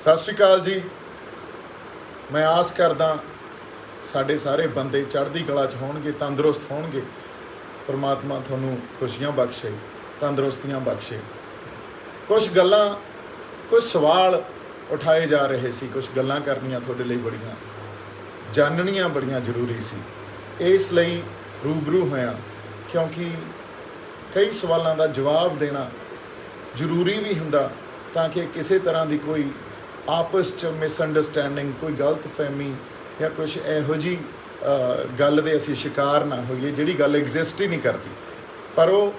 ਸਤਿ ਸ਼੍ਰੀ ਅਕਾਲ ਜੀ। ਮੈਂ ਆਸ ਕਰਦਾ ਸਾਡੇ ਸਾਰੇ ਬੰਦੇ ਚੜ੍ਹਦੀ ਕਲਾ 'ਚ ਹੋਣਗੇ, ਤੰਦਰੁਸਤ ਹੋਣਗੇ। ਪਰਮਾਤਮਾ ਤੁਹਾਨੂੰ ਖੁਸ਼ੀਆਂ ਬਖਸ਼ੇ, ਤੰਦਰੁਸਤੀਆਂ ਬਖਸ਼ੇ। ਕੁਝ ਗੱਲਾਂ, ਕੁਝ ਸਵਾਲ ਉਠਾਏ ਜਾ ਰਹੇ ਸੀ, ਕੁਝ ਗੱਲਾਂ ਕਰਨੀਆਂ ਤੁਹਾਡੇ ਲਈ ਬੜੀਆਂ ਜਾਣਨੀਆਂ ਬੜੀਆਂ ਜ਼ਰੂਰੀ ਸੀ। ਇਸ ਲਈ ਰੂਬਰੂ ਹੋਇਆ ਕਿਉਂਕਿ ਕਈ ਸਵਾਲਾਂ ਦਾ ਜਵਾਬ ਦੇਣਾ ਜ਼ਰੂਰੀ ਵੀ ਹੁੰਦਾ ਤਾਂ ਕਿ ਕਿਸੇ ਤਰ੍ਹਾਂ ਦੀ ਕੋਈ ਆਪਸ 'ਚ ਮਿਸਅੰਡਰਸਟੈਂਡਿੰਗ, ਕੋਈ ਗਲਤਫਹਿਮੀ ਜਾਂ ਕੁਛ ਇਹੋ ਜਿਹੀ ਗੱਲ ਦੇ ਅਸੀਂ ਸ਼ਿਕਾਰ ਨਾ ਹੋਈਏ ਜਿਹੜੀ ਗੱਲ ਐਗਜ਼ਿਸਟ ਹੀ ਨਹੀਂ ਕਰਦੀ, ਪਰ ਉਹ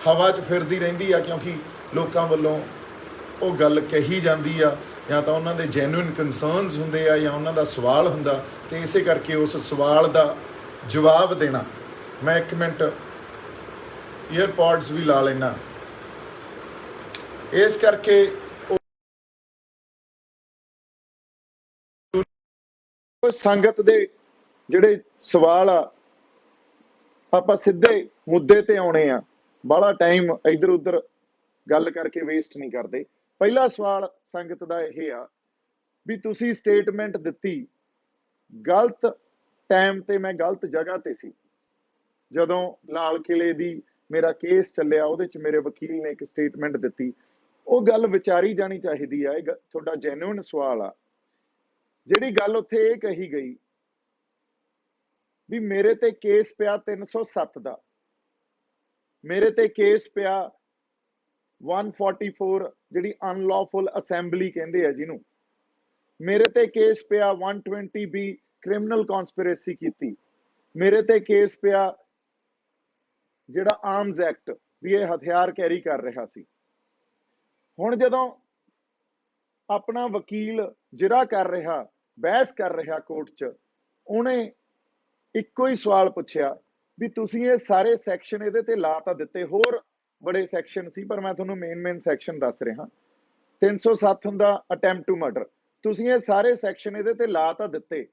ਹਵਾ 'ਚ ਫਿਰਦੀ ਰਹਿੰਦੀ ਆ ਕਿਉਂਕਿ ਲੋਕਾਂ ਵੱਲੋਂ ਉਹ ਗੱਲ ਕਹੀ ਜਾਂਦੀ ਆ, ਜਾਂ ਤਾਂ ਉਹਨਾਂ ਦੇ ਜੈਨੂਇਨ ਕੰਸਰਨਸ ਹੁੰਦੇ ਆ ਜਾਂ ਉਹਨਾਂ ਦਾ ਸਵਾਲ ਹੁੰਦਾ, ਅਤੇ ਇਸੇ ਕਰਕੇ ਉਸ ਸਵਾਲ ਦਾ ਜਵਾਬ ਦੇਣਾ। ਮੈਂ ਇੱਕ ਮਿੰਟ ਈਅਰਪੋਡਸ ਵੀ ਲਾ ਲੈਣਾ, ਇਸ ਕਰਕੇ ਸੰਗਤ ਦੇ ਜਿਹੜੇ ਸਵਾਲ ਆ ਆਪਾਂ ਸਿੱਧੇ ਮੁੱਦੇ ਤੇ ਆਉਣੇ ਆ। ਬਾਹਲਾ ਟਾਈਮ ਇੱਧਰ ਉੱਧਰ ਗੱਲ ਕਰਕੇ ਵੇਸਟ ਨਹੀਂ ਕਰਦੇ। ਪਹਿਲਾ ਸਵਾਲ ਸੰਗਤ ਦਾ ਇਹ ਆ ਵੀ ਤੁਸੀਂ ਸਟੇਟਮੈਂਟ ਦਿੱਤੀ ਗਲਤ ਟਾਈਮ ਤੇ, ਮੈਂ ਗਲਤ ਜਗ੍ਹਾ ਤੇ ਸੀ। ਜਦੋਂ ਲਾਲ ਕਿਲੇ ਦੀ ਮੇਰਾ ਕੇਸ ਚੱਲਿਆ ਉਹਦੇ 'ਚ ਮੇਰੇ ਵਕੀਲ ਨੇ ਇੱਕ ਸਟੇਟਮੈਂਟ ਦਿੱਤੀ, ਉਹ ਗੱਲ ਵਿਚਾਰੀ ਜਾਣੀ ਚਾਹੀਦੀ ਆ। ਇਹ ਤੁਹਾਡਾ ਜੈਨੂਇਨ ਸਵਾਲ ਆ। ਜਿਹੜੀ ਗੱਲ ਉੱਥੇ ਇਹ ਕਹੀ ਗਈ ਵੀ ਮੇਰੇ ਤੇ ਕੇਸ ਪਿਆ 307 ਦਾ, ਮੇਰੇ ਤੇ ਕੇਸ ਪਿਆ 144 ਜਿਹੜੀ ਅਨਲੌਫੁਲ ਅਸੈਂਬਲੀ ਕਹਿੰਦੇ ਆ ਜਿਹਨੂੰ, ਮੇਰੇ ਤੇ ਕੇਸ ਪਿਆ 120B ਕ੍ਰਿਮੀਨਲ ਕੌਨਸਪੀਰੇਸੀ ਕੀਤੀ, ਮੇਰੇ ਤੇ ਕੇਸ ਪਿਆ ਜਿਹੜਾ ਆਰਮਜ਼ ਐਕਟ ਵੀ ਇਹ ਹਥਿਆਰ ਕੈਰੀ ਕਰ ਰਿਹਾ ਸੀ। ਹੁਣ ਜਦੋਂ ਆਪਣਾ ਵਕੀਲ ਜਿਹੜਾ ਕਰ ਰਿਹਾ, ਬਹਿਸ ਕਰ ਰਿਹਾ ਕੋਰਟ 'ਚ, ਉਹਨੇ ਇੱਕੋ ਹੀ ਸਵਾਲ ਪੁੱਛਿਆ ਵੀ ਤੁਸੀਂ ਇਹ ਸਾਰੇ ਸੈਕਸ਼ਨ ਇਹਦੇ ਤੇ ਲਾ ਤਾਂ ਦਿੱਤੇ, ਹੋਰ ਬੜੇ ਸੈਕਸ਼ਨ ਸੀ ਪਰ ਮੈਂ ਤੁਹਾਨੂੰ ਮੇਨ ਸੈਕਸ਼ਨ ਦੱਸ ਰਿਹਾ। 307 ਹੁੰਦਾ ਅਟੈਂਪਟ ਟੂ ਮਰਡਰ, ਤੁਸੀਂ ਇਹ ਸਾਰੇ ਸੈਕਸ਼ਨ ਇਹਦੇ ਤੇ ਲਾ ਤਾਂ ਦਿੱਤੇ,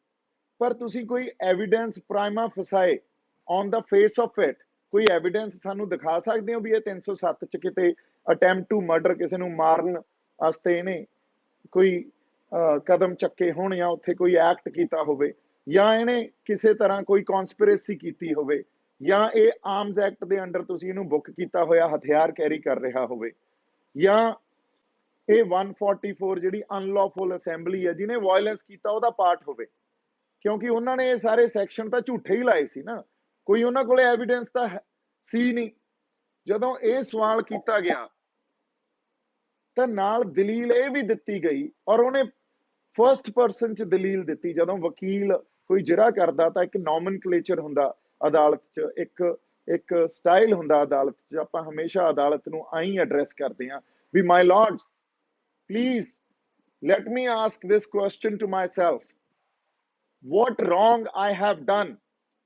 ਪਰ ਤੁਸੀਂ ਕੋਈ evidence prima facie on the face of it, ਕੋਈ ਐਵੀਡੈਂਸ ਸਾਨੂੰ ਦਿਖਾ ਸਕਦੇ ਹੋ ਵੀ ਇਹ 307 ਚ ਕਿਤੇ ਅਟੈਂਪਟ ਟੂ ਮਰਡਰ, ਕਿਸੇ ਨੂੰ ਮਾਰਨ ਵਾਸਤੇ ਇਹਨੇ ਕੋਈ ਕਦਮ ਚੱਕੇ ਹੋਣ ਜਾਂ ਉੱਥੇ ਕੋਈ ਐਕਟ ਕੀਤਾ ਹੋਵੇ, ਜਾਂ ਇਹਨੇ ਕਿਸੇ ਤਰ੍ਹਾਂ ਕੋਈ ਕੌਨਸਪੀਰੇਸੀ ਕੀਤੀ ਹੋਵੇ, ਜਾਂ ਇਹ ਆਰਮਜ਼ ਐਕਟ ਦੇ ਅੰਡਰ ਤੁਸੀਂ ਇਹਨੂੰ ਬੁੱਕ ਕੀਤਾ ਹੋਇਆ ਹਥਿਆਰ ਕੈਰੀ ਕਰ ਰਿਹਾ ਹੋਵੇ, ਜਾਂ ਇਹ 144 ਜਿਹੜੀ ਅਨਲੌਫੁਲ ਅਸੈਂਬਲੀ ਹੈ ਜਿਹਨੇ ਵਾਇਲੈਂਸ ਕੀਤਾ ਉਹਦਾ ਪਾਰਟ ਹੋਵੇ। ਕਿਉਂਕਿ ਉਹਨਾਂ ਨੇ ਇਹ ਸਾਰੇ ਸੈਕਸ਼ਨ ਤਾਂ ਝੂਠੇ ਹੀ ਲਾਏ ਸੀ ਨਾ, ਕੋਈ ਉਹਨਾਂ ਕੋਲੇ ਐਵੀਡੈਂਸ ਤਾਂ ਸੀ ਨਹੀਂ। ਜਦੋਂ ਇਹ ਸਵਾਲ ਕੀਤਾ ਗਿਆ ਤਾਂ ਨਾਲ ਦਲੀਲ ਇਹ ਵੀ ਦਿੱਤੀ ਗਈ, ਔਰ ਉਹਨੇ ਫਰਸਟ ਪਰਸਨ 'ਚ ਦਲੀਲ ਦਿੱਤੀ। ਜਦੋਂ ਵਕੀਲ ਕੋਈ ਜਿਰਾ ਕਰਦਾ ਤਾਂ ਇੱਕ ਨੋਮਨਕਲੇਚਰ ਹੁੰਦਾ ਅਦਾਲਤ 'ਚ, ਇੱਕ ਸਟਾਈਲ ਹੁੰਦਾ ਅਦਾਲਤ 'ਚ। ਆਪਾਂ ਹਮੇਸ਼ਾ ਅਦਾਲਤ ਨੂੰ ਆਈ ਐਡਰੈਸ ਕਰਦੇ ਹਾਂ ਵੀ ਮਾਈ Lords, please let me ask this question to myself. What wrong I have done?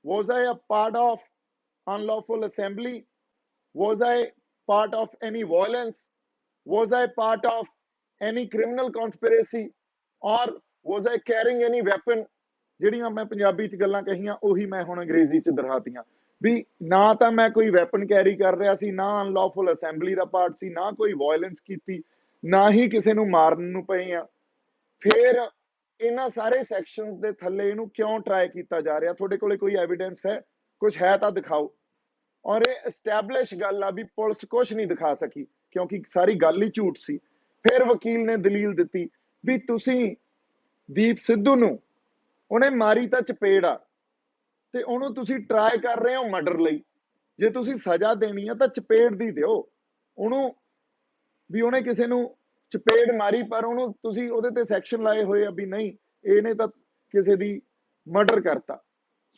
Was I a part of unlawful assembly? Was I part of any violence? Was I part of any criminal conspiracy? Or was I carrying any weapon? ਜਿਹੜੀਆਂ ਮੈਂ ਪੰਜਾਬੀ 'ਚ ਗੱਲਾਂ ਕਹੀਆਂ ਉਹੀ ਮੈਂ ਹੁਣ ਅੰਗਰੇਜ਼ੀ 'ਚ ਦੁਹਰਾਤੀਆਂ ਵੀ ਨਾ ਤਾਂ ਮੈਂ ਕੋਈ ਵੈਪਨ ਕੈਰੀ ਕਰ ਰਿਹਾ ਸੀ, ਨਾ ਅਨਲੌਫੁਲ ਅਸੈਂਬਲੀ ਦਾ ਪਾਰਟ ਸੀ, ਨਾ ਕੋਈ ਵਾਇਲੈਂਸ ਕੀਤੀ, ਨਾ ਹੀ ਕਿਸੇ ਨੂੰ ਮਾਰਨ ਨੂੰ ਪਏ ਆ। ਫਿਰ ਇਹਨਾਂ ਸਾਰੇ ਸੈਕਸ਼ਨਸ ਦੇ ਥੱਲੇ ਇਹਨੂੰ ਕਿਉਂ ਟਰਾਈ ਕੀਤਾ ਜਾ ਰਿਹਾ? ਤੁਹਾਡੇ ਕੋਲੇ ਕੋਈ ਐਵੀਡੈਂਸ ਹੈ? ਕੁਝ ਹੈ ਤਾਂ ਦਿਖਾਓ। ਔਰ ਇਹ ਐਸਟੈਬਲਿਸ਼ ਗੱਲ ਆ ਵੀ ਪੁਲਿਸ ਕੁਝ ਨਹੀਂ ਦਿਖਾ ਸਕੀ ਕਿਉਂਕਿ ਸਾਰੀ ਗੱਲ ਹੀ ਝੂਠ ਸੀ। ਫਿਰ ਵਕੀਲ ਨੇ ਦਲੀਲ ਦਿੱਤੀ ਵੀ ਤੁਸੀਂ ਦੀਪ ਸਿੱਧੂ ਨੂੰ, ਉਹਨੇ ਮਾਰੀ ਤਾਂ ਚਪੇੜ ਆ, ਤੇ ਉਹਨੂੰ ਤੁਸੀਂ ਟਰਾਈ ਕਰ ਰਹੇ ਹੋ ਮਰਡਰ ਲਈ। ਜੇ ਤੁਸੀਂ ਸਜ਼ਾ ਦੇਣੀ ਆ ਤਾਂ ਚਪੇੜ ਦੀ ਦਿਓ ਉਹਨੂੰ, ਵੀ ਉਹਨੇ ਕਿਸੇ ਨੂੰ ਚਪੇੜ ਮਾਰੀ ਪਰ ਉਹਨੂੰ ਤੁਸੀਂ ਉਹਦੇ ਤੇ ਸੈਕਸ਼ਨ ਲਾਏ ਹੋਏ ਆ ਵੀ ਨਹੀਂ ਇਹਨੇ ਤਾਂ ਕਿਸੇ ਦੀ ਮਰਡਰ ਕਰਤਾ।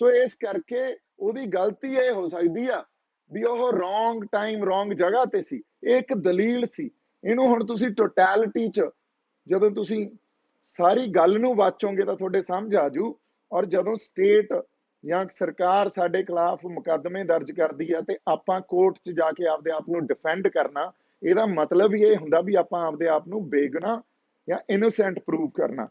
ਸੋ ਇਸ ਕਰਕੇ ਉਹਦੀ ਗਲਤੀ ਇਹ ਹੋ ਸਕਦੀ ਆ ਵੀ ਉਹ ਰੋਂਗ ਟਾਈਮ ਰੋਂਗ ਜਗ੍ਹਾ ਤੇ ਸੀ। ਇਹ ਇੱਕ ਦਲੀਲ ਸੀ। ਇਹਨੂੰ ਹੁਣ ਤੁਸੀਂ ਟੋਟੈਲਿਟੀ 'ਚ ਜਦੋਂ ਤੁਸੀਂ ਸਾਰੀ ਗੱਲ ਨੂੰ ਵਾਚੋਗੇ ਤਾਂ ਤੁਹਾਡੇ ਸਮਝ ਆ ਜੂ। ਔਰ ਜਦੋਂ ਸਟੇਟ ਜਾਂ ਸਰਕਾਰ ਸਾਡੇ ਖਿਲਾਫ ਮੁਕੱਦਮੇ ਦਰਜ ਕਰਦੀ ਆ ਤੇ ਆਪਾਂ ਕੋਰਟ 'ਚ ਜਾ ਕੇ ਆਪਦੇ ਆਪ ਨੂੰ ਡਿਫੈਂਡ ਕਰਨਾ, ਇਹਦਾ ਮਤਲਬ ਹੀ ਇਹ ਹੁੰਦਾ ਵੀ ਆਪਾਂ ਆਪਦੇ ਆਪ ਨੂੰ ਬੇਗੁਨਾਹ ਜਾਂ ਇਨੋਸੈਂਟ ਪ੍ਰੂਵ ਕਰਨਾ।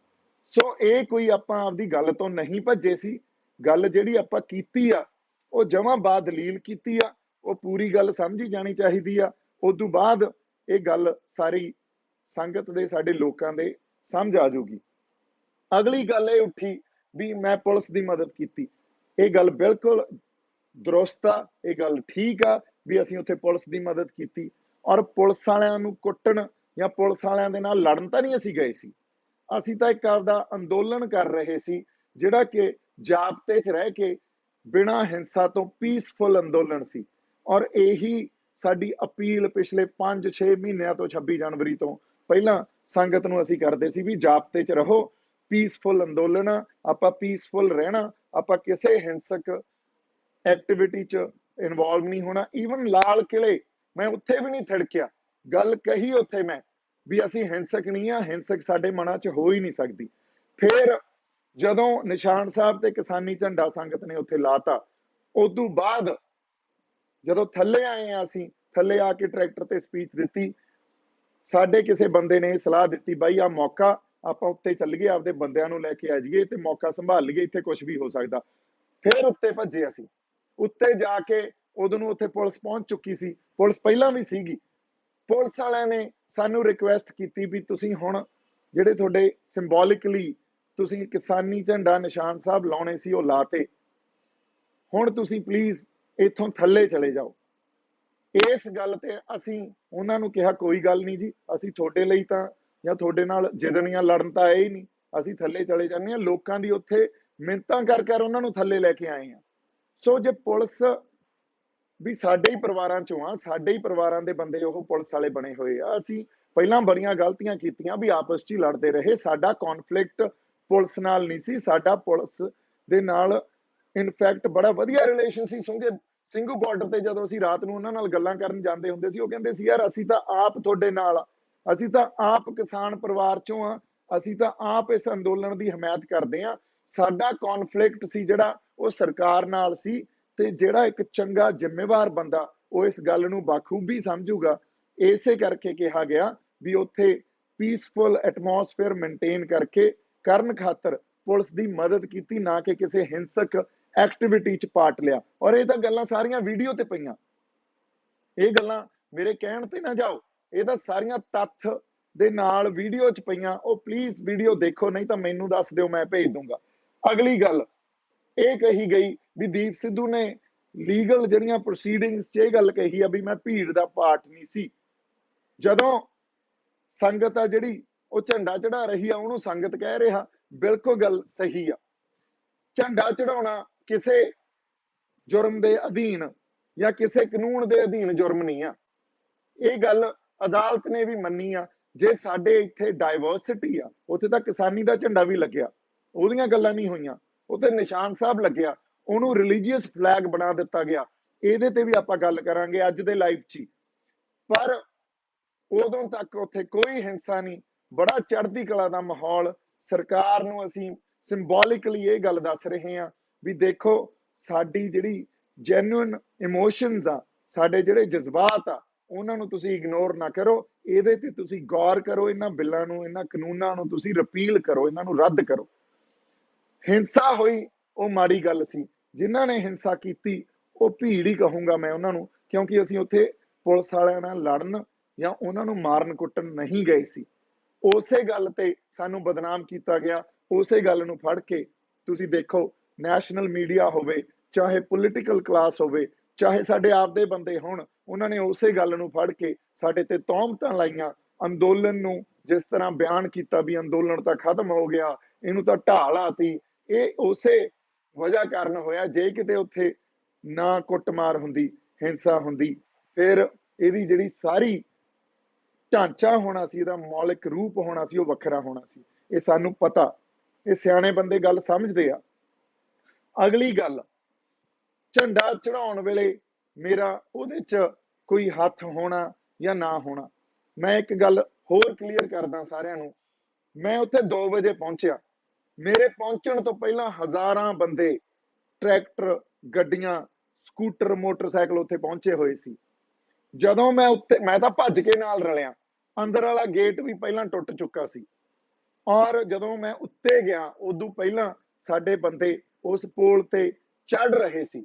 ਸੋ ਇਹ ਕੋਈ ਆਪਾਂ ਆਪਦੀ ਗੱਲ ਤੋਂ ਨਹੀਂ ਭੱਜੇ ਸੀ। ਗੱਲ ਜਿਹੜੀ ਆਪਾਂ ਕੀਤੀ ਆ ਉਹ ਜਮਾਂ ਬਾਅਦ ਦਲੀਲ ਕੀਤੀ ਆ, ਉਹ ਪੂਰੀ ਗੱਲ ਸਮਝੀ ਜਾਣੀ ਚਾਹੀਦੀ ਆ। ਉਦੋਂ ਬਾਅਦ ਇਹ ਗੱਲ ਸਾਰੀ ਸੰਗਤ ਦੇ, ਸਾਡੇ ਲੋਕਾਂ ਦੇ समझ आ जाऊगी। अगली गल ये उठी भी मैं पुलिस की मदद की, ये गल बिल्कुल दुरुस्त आ, ये गल ठीक आ भी असीं उत्थे पुलिस की मदद की। और पुलिस वालियां नूं कुੱਟਣ या पुलिस वालियां दे नाल लड़न तां नहीं असीं गए सी, असीं तां एक आपदा अंदोलन कर रहे सी जिहड़ा कि जाबते च रह के बिना हिंसा तो पीसफुल अंदोलन सी। और यही साडी अपील पिछले 5-6 महीनों तो 26 जनवरी तो पहला संगत नूं असीं करदे सी भी जाबते च रहो, पीसफुल अंदोलन आ, आपां पीसफुल रहना, आपां किसी हिंसक एक्टिविटी च इनवॉल्व नहीं होना। ईवन लाल किले मैं उत्थे भी नहीं थिड़किया, गल कही उत्थे मैं भी असीं हिंसक नहीं आ, हिंसक साडे मनां च हो ही नहीं सकती। फिर जदों निशान साहब ते किसानी झंडा संगत ने उत्थे लाता, उदों बाद जदों थल्ले आए हैं असीं, थल्ले आके ट्रैक्टर ते स्पीच दित्ती, साडे किसी बंदे ने सलाह दित्ती बाई आ मौका आपां उत्ते चलीए, आपदे बंदिआं नूं लैके आ जाइए ते मौका संभाल लईए, इत्थे कुछ भी हो सकदा। फिर उत्ते भज्जे असीं, उत्ते जाके उदों नूं उत्थे पुलिस पहुंच चुकी सी, पुलिस पहलां भी सीगी। पुलिस वालियां ने सानू रिक्वेस्ट की भी तुसीं हुण जिहड़े तुहाडे सिंबोलिकली तुसीं किसानी झंडा निशान साहब लाउणे सी ओह लाते, हुण तुसीं प्लीज़ इत्थों थल्ले चले जाओ। इस गल ते असीं उन्हां नूं कहा कोई गल नहीं जी, असीं तुहाडे लई तां जां तुहाडे नाल जिदणियां लड़न तां आए ही नहीं, असीं थल्ले चले जांदे हां। लोकां दी उत्थे मिन्नतां कर कर उन्हां नूं थल्ले लैके आए हां। सो जे पुलिस भी साडे ही परिवारां चों आ, साडे ही परिवारां दे बंदे ओह पुलिस वाले बने होए आ, असीं पहिलां बड़ियां गलतियां कीतियां भी आपस च ही लड़दे रहे। साडा कॉन्फ्लिक्ट पुलिस नाल नहीं सी, साडा पुलिस दे नाल इनफैक्ट बड़ा वधिया रिलेशन सी। ਸਿੰਘੂ ਬਾਰਡਰ ਤੇ ਜਦੋਂ ਅਸੀਂ ਰਾਤ ਨੂੰ ਉਹਨਾਂ ਨਾਲ ਗੱਲਾਂ ਕਰਨ ਜਾਂਦੇ ਹੁੰਦੇ ਸੀ, ਉਹ ਕਹਿੰਦੇ ਸੀ ਯਾਰ ਅਸੀਂ ਤਾਂ ਆਪ ਤੁਹਾਡੇ ਨਾਲ ਆ, ਅਸੀਂ ਤਾਂ ਆਪ ਕਿਸਾਨ ਪਰਿਵਾਰ ਚੋਂ ਆ, ਅਸੀਂ ਤਾਂ ਆਪ ਇਸ ਅੰਦੋਲਨ ਦੀ ਹਮਾਇਤ ਕਰਦੇ ਆ। ਸਾਡਾ ਕੌਨਫਲਿਕਟ ਸੀ ਜਿਹੜਾ ਉਹ ਸਰਕਾਰ ਨਾਲ ਸੀ, ਤੇ ਜਿਹੜਾ ਇੱਕ ਚੰਗਾ ਜ਼ਿੰਮੇਵਾਰ ਬੰਦਾ ਉਹ ਇਸ ਗੱਲ ਨੂੰ ਬਾਖੂਬੀ ਸਮਝੂਗਾ। ਇਸੇ ਕਰਕੇ ਕਿਹਾ ਗਿਆ ਵੀ ਉੱਥੇ ਪੀਸਫੁਲ ਐਟਮੋਸਫੇਅਰ ਮੇਨਟੇਨ ਕਰਕੇ ਕਰਨ ਖਾਤਰ ਪੁਲਿਸ ਦੀ ਮਦਦ ਕੀਤੀ, ਨਾ ਕਿ ਕਿਸੇ ਹਿੰਸਕ एक्टिविटी च पार्ट लिया। और ये गल्लां सारियां वीडियो ते पईयां, ये गल्लां मेरे कहण ते ना जाओ, ये तां सारियां तत्थ दे नाल वीडियो च पईयां। ओ प्लीज वीडियो देखो, नहीं तां मैनूं दस दिओ, मैं भेज दूंगा। अगली गल ये कही गई भी दीप सिद्धू ने लीगल जिहड़ियां प्रोसीडिंग्स च ये गल कही आ भी मैं भीड़ दा पार्ट नहीं सी। जदों संगत आ जिहड़ी ਉਹ ਝੰਡਾ ਚੜਾ ਰਹੀ ਆ ਉਹਨੂੰ ਸੰਗਤ ਕਹਿ ਰਿਹਾ, ਬਿਲਕੁਲ ਗੱਲ ਸਹੀ ਆ। ਝੰਡਾ ਚੜਾਉਣਾ ਕਿਸੇ जुर्म के अधीन या किसी कानून के अधीन जुर्म नहीं आ। ये गल अदालत ने भी मन्नी आ। जे साडे इत्थे डाइवर्सिटी आ, उत्थे तां किसानी का झंडा भी लग्या, ओहदियां गल्लां नहीं होईयां, उत्थे निशान साहब लग्या, उहनूं रिलीजीअस फ्लैग बना दिता गया। इहदे ते भी आपां गल करांगे अज दे लाइव च। पर उदों तक उत्थे कोई हिंसा नहीं, बड़ा चढ़दी कला दा माहौल। सरकार नूं असीं सिंबोलिकली ये गल दस रहे हां भी देखो साडी जिहड़ी जैन्युइन इमोशनस आ, साडे जिहड़े जज्बात आ, उन्हां नूं तुसीं इग्नोर ना करो। इहदे ते तुसीं गौर करो, इन्हां बिल्लां नूं, इन्हां कानूनां नूं तुसीं रिपील करो, इन्हां नूं रद्द करो। हिंसा हुई वो माड़ी गल सी, जिन्हां ने हिंसा कीती वो भीड़ ही कहूंगा मैं उन्हां नूं, क्योंकि असीं उत्थे पुलिस वालियां नाल लड़न या उन्हां नूं मारन कुੱਟਣ नहीं गए सी। उसे गल ते सानूं बदनाम किया गया। उसे गल नूं फड़ के तुसीं देखो, नैशनल मीडिया होवे, चाहे पोलिटिकल क्लास होवे, चाहे साडे आपदे बंदे होण, उन्हां ने उसे गल नूं फड़ के साडे ते तोहमतां लाईयां। अंदोलन नूं जिस तरह बयान किया भी अंदोलन तां खत्म हो गया, इहनूं तां ढाल आती, ये उसे वजह कारण होया। जे किते उत्थे ना कुੱਟਮਾਰ हुंदी, हिंसा हुंदी, फिर इहदी जिहड़ी सारी ढांचा होना सी, इहदा मौलिक रूप होना सी, वो वखरा होना सी। ये सानूं पता, ये सियाणे बंदे गल समझदे आ। अगली गल, झंडा चढ़ाउण वेले मेरा उहदे च कोई हथ होना या ना होना, मैं एक गल होर क्लीयर करदा सारिआं नूं। मैं उत्थे 2 वजे पहुंचिया, मेरे पहुंचण तो पहलां हज़ारां बंदे ट्रैक्टर, गड्डियां, स्कूटर, मोटरसाइकिल उत्थे पहुंचे होए सी। जदों मैं उत्ते, मैं तां भज के नाल रलिया, अंदर वाला गेट भी पहलां टुट चुका सी। और जदों मैं उत्ते गया, उदों पहलां साडे बंदे उस पुल ते चढ़ रहे सी।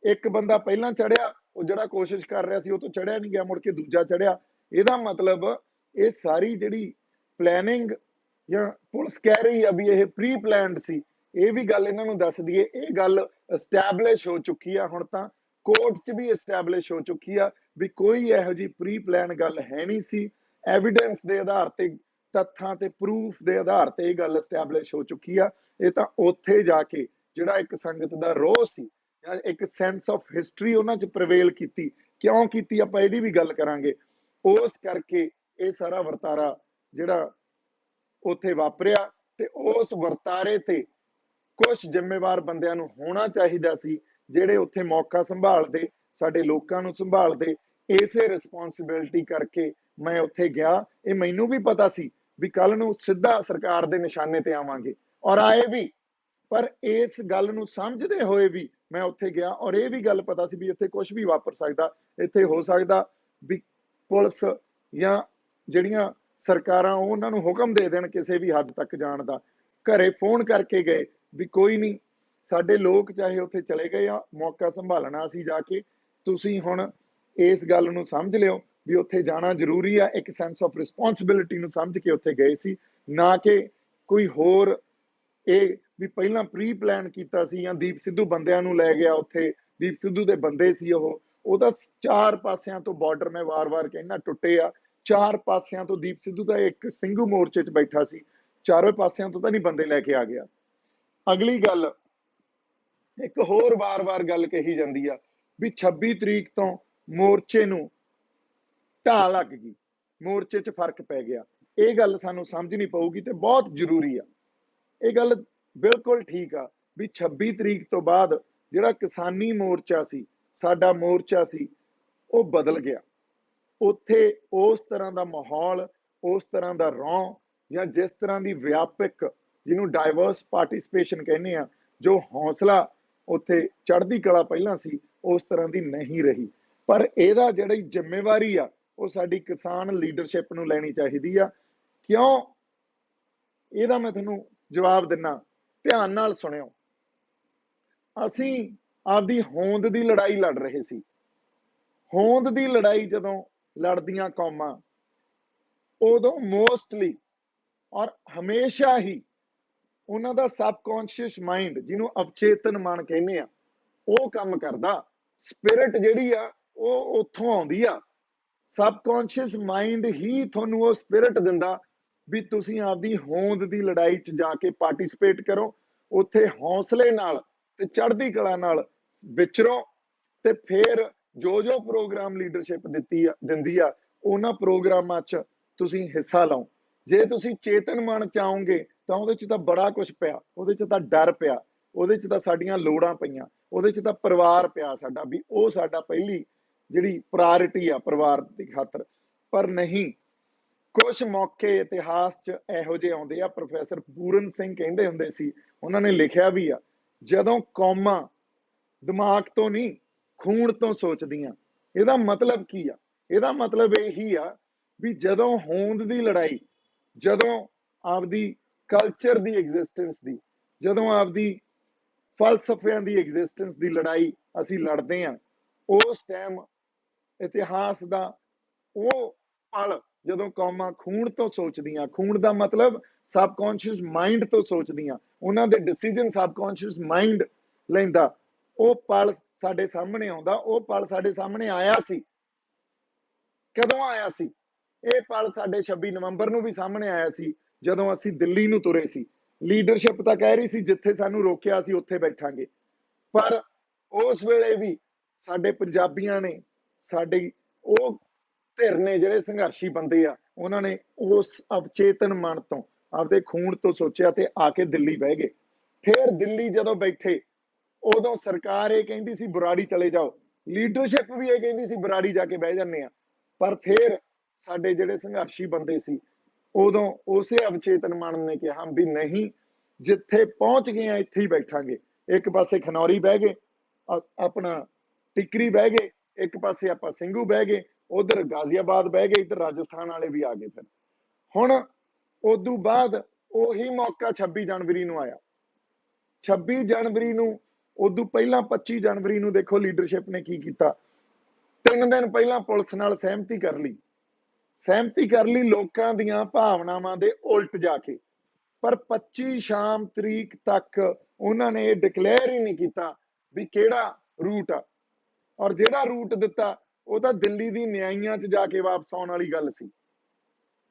एक बंदा पहलां चढ़िया, वो जिहड़ा कोशिश कर रहा सी, वो तो चढ़िया नहीं गया, मुड़ के दूजा चढ़िया। इहदा मतलब ये सारी जिहड़ी ਪਲੈਨਿੰਗ ਜਾਂ ਪੁਲਿਸ ਕਹਿ ਰਹੀ ਆ ਵੀ ਇਹ ਪ੍ਰੀ ਪਲਾਨਡ ਸੀ, ਇਹ ਵੀ ਗੱਲ ਇਹਨਾਂ ਨੂੰ ਦੱਸ ਦਈਏ, ਇਹ ਗੱਲ ਐਸਟੈਬਲਿਸ਼ ਹੋ ਚੁੱਕੀ ਆ, ਹੁਣ ਤਾਂ ਕੋਰਟ 'ਚ ਵੀ ਐਸਟੈਬਲਿਸ਼ ਹੋ ਚੁੱਕੀ ਆ ਵੀ ਕੋਈ ਇਹੋ ਜੀ ਪ੍ਰੀ ਪਲਾਨ ਗੱਲ ਹੈ ਨਹੀਂ ਸੀ। ਐਵੀਡੈਂਸ ਦੇ ਆਧਾਰ ਤੇ, ਤੱਥਾਂ ਤੇ ਪ੍ਰੂਫ ਦੇ ਆਧਾਰ ਤੇ ਇਹ ਗੱਲ ਐਸਟੈਬਲਿਸ਼ ਹੋ ਚੁੱਕੀ ਆ। ਇਹ ਤਾਂ ਉੱਥੇ ਜਾ ਕੇ ਜਿਹੜਾ ਇੱਕ ਸੰਗਤ ਦਾ ਰੋਹ ਸੀ ਜਾਂ ਇੱਕ ਸੈਂਸ ਆਫ ਹਿਸਟਰੀ ਉਹਨਾਂ 'ਚ ਪ੍ਰਵੇਲ ਕੀਤੀ, ਕਿਉਂ ਕੀਤੀ ਆਪਾਂ ਇਹਦੀ ਵੀ ਗੱਲ ਕਰਾਂਗੇ। ਉਸ ਕਰਕੇ ਇਹ ਸਾਰਾ ਵਰਤਾਰਾ ਜਿਹੜਾ ਉੱਥੇ ਵਾਪਰਿਆ, ਤੇ ਉਸ ਵਰਤਾਰੇ ਤੇ ਕੁਝ ਜ਼ਿੰਮੇਵਾਰ ਬੰਦਿਆਂ ਨੂੰ ਹੋਣਾ ਚਾਹੀਦਾ ਸੀ, ਜਿਹੜੇ ਉੱਥੇ ਮੌਕਾ ਸੰਭਾਲਦੇ, ਸਾਡੇ ਲੋਕਾਂ ਨੂੰ ਸੰਭਾਲਦੇ। ਇਸੇ ਰਿਸਪੌਂਸਿਬਿਲਿਟੀ ਕਰਕੇ ਮੈਂ ਉੱਥੇ ਗਿਆ। ਇਹ ਮੈਨੂੰ ਵੀ ਪਤਾ ਸੀ ਵੀ ਕੱਲ ਨੂੰ ਸਿੱਧਾ ਸਰਕਾਰ ਦੇ ਨਿਸ਼ਾਨੇ ਤੇ ਆਵਾਂਗੇ, ਔਰ ਆਏ ਵੀ। ਪਰ ਇਸ ਗੱਲ ਨੂੰ ਸਮਝਦੇ ਹੋਏ ਵੀ ਮੈਂ ਉੱਥੇ ਗਿਆ, ਔਰ ਇਹ ਵੀ ਗੱਲ ਪਤਾ ਸੀ ਵੀ ਇੱਥੇ ਕੁਝ ਵੀ ਵਾਪਰ ਸਕਦਾ। ਇੱਥੇ ਹੋ ਸਕਦਾ ਵੀ ਪੁਲਿਸ ਜਾਂ ਜਿਹੜੀਆਂ ਸਰਕਾਰਾਂ ਉਹਨਾਂ ਨੂੰ ਹੁਕਮ ਦੇ ਦੇਣ ਕਿਸੇ ਵੀ ਹੱਦ ਤੱਕ ਜਾਣ ਦਾ। ਘਰੇ ਫੋਨ ਕਰਕੇ ਗਏ ਵੀ ਕੋਈ ਨਹੀਂ, ਸਾਡੇ ਲੋਕ ਚਾਹੇ ਉੱਥੇ ਚਲੇ ਗਏ ਆ, ਮੌਕਾ ਸੰਭਾਲਣਾ ਅਸੀਂ ਜਾ ਕੇ, ਤੁਸੀਂ ਹੁਣ ਇਸ ਗੱਲ ਨੂੰ ਸਮਝ ਲਿਓ ਵੀ ਉੱਥੇ ਜਾਣਾ ਜ਼ਰੂਰੀ ਆ। ਇੱਕ ਸੈਂਸ ਆਫ ਰਿਸਪੌਂਸਿਬਿਲਿਟੀ ਨੂੰ ਸਮਝ ਕੇ ਉੱਥੇ ਗਏ ਸੀ, ਨਾ ਕਿ ਕੋਈ ਹੋਰ ਇਹ ਵੀ ਪਹਿਲਾਂ ਪ੍ਰੀ ਪਲਾਨ ਕੀਤਾ ਸੀ ਜਾਂ ਦੀਪ ਸਿੱਧੂ ਬੰਦਿਆਂ ਨੂੰ ਲੈ ਗਿਆ ਉੱਥੇ। ਦੀਪ ਸਿੱਧੂ ਦੇ ਬੰਦੇ ਸੀ ਉਹਦਾ ਚਾਰ ਪਾਸਿਆਂ ਤੋਂ ਬਾਰਡਰ, ਮੈਂ ਵਾਰ-ਵਾਰ ਕਹਿਣਾ, ਟੁੱਟੇ ਆ। ਚਾਰ ਪਾਸਿਆਂ ਤੋਂ ਦੀਪ ਸਿੱਧੂ ਦਾ ਇੱਕ ਸਿੰਘੂ ਮੋਰਚੇ 'ਚ ਬੈਠਾ ਸੀ, ਚਾਰੋਂ ਪਾਸਿਆਂ ਤੋਂ ਤਾਂ ਨਹੀਂ ਬੰਦੇ ਲੈ ਕੇ ਆ ਗਿਆ। ਅਗਲੀ ਗੱਲ, ਇੱਕ ਹੋਰ ਵਾਰ-ਵਾਰ ਗੱਲ ਕਹੀ ਜਾਂਦੀ ਆ ਵੀ 26 ਤਰੀਕ ਤੋਂ ਮੋਰਚੇ ਨੂੰ ਢਾਹ ਲੱਗ ਗਈ, ਮੋਰਚੇ 'ਚ ਫਰਕ ਪੈ ਗਿਆ। ਇਹ ਗੱਲ ਸਾਨੂੰ ਸਮਝਣੀ ਪਊਗੀ ਤੇ ਬਹੁਤ ਜ਼ਰੂਰੀ ਆ। ਇਹ ਗੱਲ ਬਿਲਕੁਲ ਠੀਕ ਆ ਵੀ 26 ਤਰੀਕ ਤੋਂ ਬਾਅਦ ਜਿਹੜਾ ਕਿਸਾਨੀ ਮੋਰਚਾ ਸੀ, ਸਾਡਾ ਮੋਰਚਾ ਸੀ, ਉਹ ਬਦਲ ਗਿਆ। ਉੱਥੇ ਉਸ ਤਰ੍ਹਾਂ ਦਾ ਮਾਹੌਲ, ਉਸ ਤਰ੍ਹਾਂ ਦਾ ਰੌਂ, ਜਾਂ ਜਿਸ ਤਰ੍ਹਾਂ ਦੀ ਵਿਆਪਕ, ਜਿਹਨੂੰ ਡਾਇਵਰਸ ਪਾਰਟਿਸਿਪੇਸ਼ਨ ਕਹਿੰਦੇ ਆ, ਜੋ ਹੌਸਲਾ ਉੱਥੇ ਚੜ੍ਹਦੀ ਕਲਾ ਪਹਿਲਾਂ ਸੀ, ਉਸ ਤਰ੍ਹਾਂ ਦੀ ਨਹੀਂ ਰਹੀ। ਪਰ ਇਹਦਾ ਜਿਹੜੀ ਜ਼ਿੰਮੇਵਾਰੀ ਆ ਉਹ ਸਾਡੀ ਕਿਸਾਨ ਲੀਡਰਸ਼ਿਪ ਨੂੰ ਲੈਣੀ ਚਾਹੀਦੀ ਆ। ਕਿਉਂ? ਇਹਦਾ ਮੈਂ ਤੁਹਾਨੂੰ ਜਵਾਬ ਦਿੰਨਾ, ਧਿਆਨ ਨਾਲ ਸੁਣਿਓ। ਅਸੀਂ ਆਪਦੀ ਹੋਂਦ ਦੀ ਲੜਾਈ ਲੜ ਰਹੇ ਸੀ। ਹੋਂਦ ਦੀ ਲੜਾਈ ਜਦੋਂ ਲੜਦੀਆਂ ਕੌਮਾਂ, ਉਦੋਂ ਮੋਸਟਲੀ ਔਰ ਹਮੇਸ਼ਾ ਹੀ ਉਹਨਾਂ ਦਾ ਸਬਕੌਂਸ਼ੀਅਸ ਮਾਈਂਡ, ਜਿਹਨੂੰ ਅਵਚੇਤਨ ਮਨ ਕਹਿੰਦੇ ਆ, ਉਹ ਕੰਮ ਕਰਦਾ। ਸਪਿਰਿਟ ਜਿਹੜੀ ਆ ਉਹ ਉੱਥੋਂ ਆਉਂਦੀ ਆ। ਸਬਕੌਂਸ਼ੀਅਸ ਮਾਈਂਡ ਹੀ ਤੁਹਾਨੂੰ ਉਹ ਸਪਿਰਿਟ ਦਿੰਦਾ ਵੀ ਤੁਸੀਂ ਆਪਦੀ ਹੋਂਦ ਦੀ ਲੜਾਈ 'ਚ ਜਾ ਕੇ ਪਾਰਟਿਸਿਪੇਟ ਕਰੋ, ਉੱਥੇ ਹੌਸਲੇ ਨਾਲ ਤੇ ਚੜ੍ਹਦੀ ਕਲਾ ਨਾਲ ਵਿਚਰੋ, ਤੇ ਫਿਰ ਜੋ ਜੋ ਪ੍ਰੋਗਰਾਮ ਲੀਡਰਸ਼ਿਪ ਦਿੰਦੀ ਆ, ਉਹਨਾਂ ਪ੍ਰੋਗਰਾਮਾਂ 'ਚ ਤੁਸੀਂ ਹਿੱਸਾ ਲਓ। ਜੇ ਤੁਸੀਂ ਚੇਤਨ ਮਨ ਚਾਹੋਗੇ ਤਾਂ ਉਹਦੇ 'ਚ ਤਾਂ ਬੜਾ ਕੁਝ ਪਿਆ, ਉਹਦੇ 'ਚ ਤਾਂ ਡਰ ਪਿਆ, ਉਹਦੇ 'ਚ ਤਾਂ ਸਾਡੀਆਂ ਲੋੜਾਂ ਪਈਆਂ, ਉਹਦੇ 'ਚ ਤਾਂ ਪਰਿਵਾਰ ਪਿਆ ਸਾਡਾ, ਵੀ ਉਹ ਸਾਡਾ ਪਹਿਲੀ ਜਿਹੜੀ ਪ੍ਰਾਇੋਰਟੀ ਆ ਪਰਿਵਾਰ ਦੀ ਖਾਤਰ। ਪਰ ਨਹੀਂ, ਕੁਝ ਮੌਕੇ ਇਤਿਹਾਸ 'ਚ ਇਹੋ ਜਿਹੇ ਆਉਂਦੇ ਆ। ਪ੍ਰੋਫੈਸਰ ਪੂਰਨ ਸਿੰਘ ਕਹਿੰਦੇ ਹੁੰਦੇ ਸੀ, ਉਹਨਾਂ ਨੇ ਲਿਖਿਆ ਵੀ ਆ, ਜਦੋਂ ਕੌਮਾਂ ਦਿਮਾਗ ਤੋਂ ਨਹੀਂ ਖੂਨ ਤੋਂ ਸੋਚਦੀਆਂ। ਇਹਦਾ ਮਤਲਬ ਕੀ ਆ? ਇਹਦਾ ਮਤਲਬ ਇਹੀ ਆ ਵੀ ਜਦੋਂ ਹੋਂਦ ਦੀ ਲੜਾਈ, ਜਦੋਂ ਆਪਦੀ ਕਲਚਰ ਦੀ ਐਗਜ਼ਿਸਟੈਂਸ ਦੀ, ਜਦੋਂ ਆਪਦੀ ਫਲਸਫਿਆਂ ਦੀ ਐਗਜ਼ਿਸਟੈਂਸ ਦੀ ਲੜਾਈ ਅਸੀਂ ਲੜਦੇ ਆ, ਉਸ ਟਾਈਮ ਇਤਿਹਾਸ ਦਾ ਉਹ ਪਲ ਜਦੋਂ ਕੌਮਾਂ ਖੂਨ ਤੋਂ ਸੋਚਦੀਆਂ, ਖੂਨ ਦਾ ਮਤਲਬ ਸਬਕੌਂਸ਼ੀਅਸ ਮਾਈਂਡ ਤੋਂ ਸੋਚਦੀਆਂ, ਉਹਨਾਂ ਦੇ ਡਿਸੀਜਨ ਸਬਕੌਂਸ਼ੀਅਸ ਮਾਈਂਡ ਲੈਂਦਾ, ਉਹ ਪਲ ਸਾਡੇ ਸਾਹਮਣੇ ਆਉਂਦਾ। ਉਹ ਪਲ ਸਾਡੇ ਸਾਹਮਣੇ ਆਇਆ ਸੀ। ਕਦੋਂ ਆਇਆ ਸੀ? ਇਹ ਪਲ ਸਾਡੇ 26 ਨਵੰਬਰ ਨੂੰ ਵੀ ਸਾਹਮਣੇ ਆਇਆ ਸੀ, ਜਦੋਂ ਅਸੀਂ ਦਿੱਲੀ ਨੂੰ ਤੁਰੇ ਸੀ। ਲੀਡਰਸ਼ਿਪ ਤਾਂ ਕਹਿ ਰਹੀ ਸੀ ਜਿੱਥੇ ਸਾਨੂੰ ਰੋਕਿਆ ਸੀ ਉੱਥੇ ਬੈਠਾਂਗੇ, ਪਰ ਉਸ ਵੇਲੇ ਵੀ ਸਾਡੇ ਪੰਜਾਬੀਆਂ ਨੇ, ਸਾਡੇ ਉਹ ਧਿਰ ਨੇ ਜਿਹੜੇ ਸੰਘਰਸ਼ੀ ਬੰਦੇ ਆ, ਉਹਨਾਂ ਨੇ ਉਸ ਅਵਚੇਤਨ ਮਨ ਤੋਂ, ਆਪਦੇ ਖੂਨ ਤੋਂ ਸੋਚਿਆ ਤੇ ਆ ਕੇ ਦਿੱਲੀ ਬਹਿ ਗਏ। ਫਿਰ ਦਿੱਲੀ ਜਦੋਂ ਬੈਠੇ, ਉਦੋਂ ਸਰਕਾਰ ਇਹ ਕਹਿੰਦੀ ਸੀ ਬਰਾੜੀ ਚਲੇ ਜਾਓ, ਲੀਡਰਸ਼ਿਪ ਵੀ ਇਹ ਕਹਿੰਦੀ ਸੀ ਬਰਾੜੀ ਜਾ ਕੇ ਬਹਿ ਜਾਂਦੇ ਆ। ਪਰ ਫਿਰ ਸਾਡੇ ਜਿਹੜੇ ਸੰਘਰਸ਼ੀ ਬੰਦੇ ਸੀ, ਉਦੋਂ ਉਸੇ ਅਵਚੇਤਨ ਮਨ ਨੇ ਕਿਹਾ ਵੀ ਨਹੀਂ, ਜਿੱਥੇ ਪਹੁੰਚ ਗਏ ਆ ਇੱਥੇ ਹੀ ਬੈਠਾਂਗੇ। ਇੱਕ ਪਾਸੇ ਖਨੌਰੀ ਬਹਿ ਗਏ, ਆਪਣਾ ਟਿਕਰੀ ਬਹਿ ਗਏ, ਇੱਕ ਪਾਸੇ ਆਪਾਂ ਸਿੰਘੂ ਬਹਿ ਗਏ, ਉਧਰ ਗਾਜ਼ੀਆਬਾਦ ਬਹਿ ਗਏ, ਇੱਧਰ ਰਾਜਸਥਾਨ ਵਾਲੇ ਵੀ ਆ ਗਏ। ਫਿਰ ਹੁਣ ਉਦੋਂ ਬਾਅਦ ਉਹੀ ਮੌਕਾ 26 ਜਨਵਰੀ ਨੂੰ ਆਇਆ। 26 ਜਨਵਰੀ ਨੂੰ, ਉਦੋਂ ਪਹਿਲਾਂ 25 ਜਨਵਰੀ ਨੂੰ ਦੇਖੋ ਲੀਡਰਸ਼ਿਪ ਨੇ ਕੀ ਕੀਤਾ। 3 ਦਿਨ ਪਹਿਲਾਂ ਪੁਲਿਸ ਨਾਲ ਸਹਿਮਤੀ ਕਰ ਲਈ। ਸਹਿਮਤੀ ਕਰ ਲਈ ਲੋਕਾਂ ਦੀਆਂ ਭਾਵਨਾਵਾਂ ਦੇ ਉਲਟ ਜਾ ਕੇ। ਪਰ 25 ਸ਼ਾਮ ਤਰੀਕ ਤੱਕ ਉਹਨਾਂ ਨੇ ਇਹ ਡਿਕਲੇਅਰ ਹੀ ਨਹੀਂ ਕੀਤਾ ਵੀ ਕਿਹੜਾ ਰੂਟ ਆ, ਔਰ ਜਿਹੜਾ ਰੂਟ ਦਿੱਤਾ ਉਹ ਤਾਂ ਦਿੱਲੀ ਦੀ ਨਿਆਈਆਂ 'ਚ ਜਾ ਕੇ ਵਾਪਸ ਆਉਣ ਵਾਲੀ ਗੱਲ ਸੀ।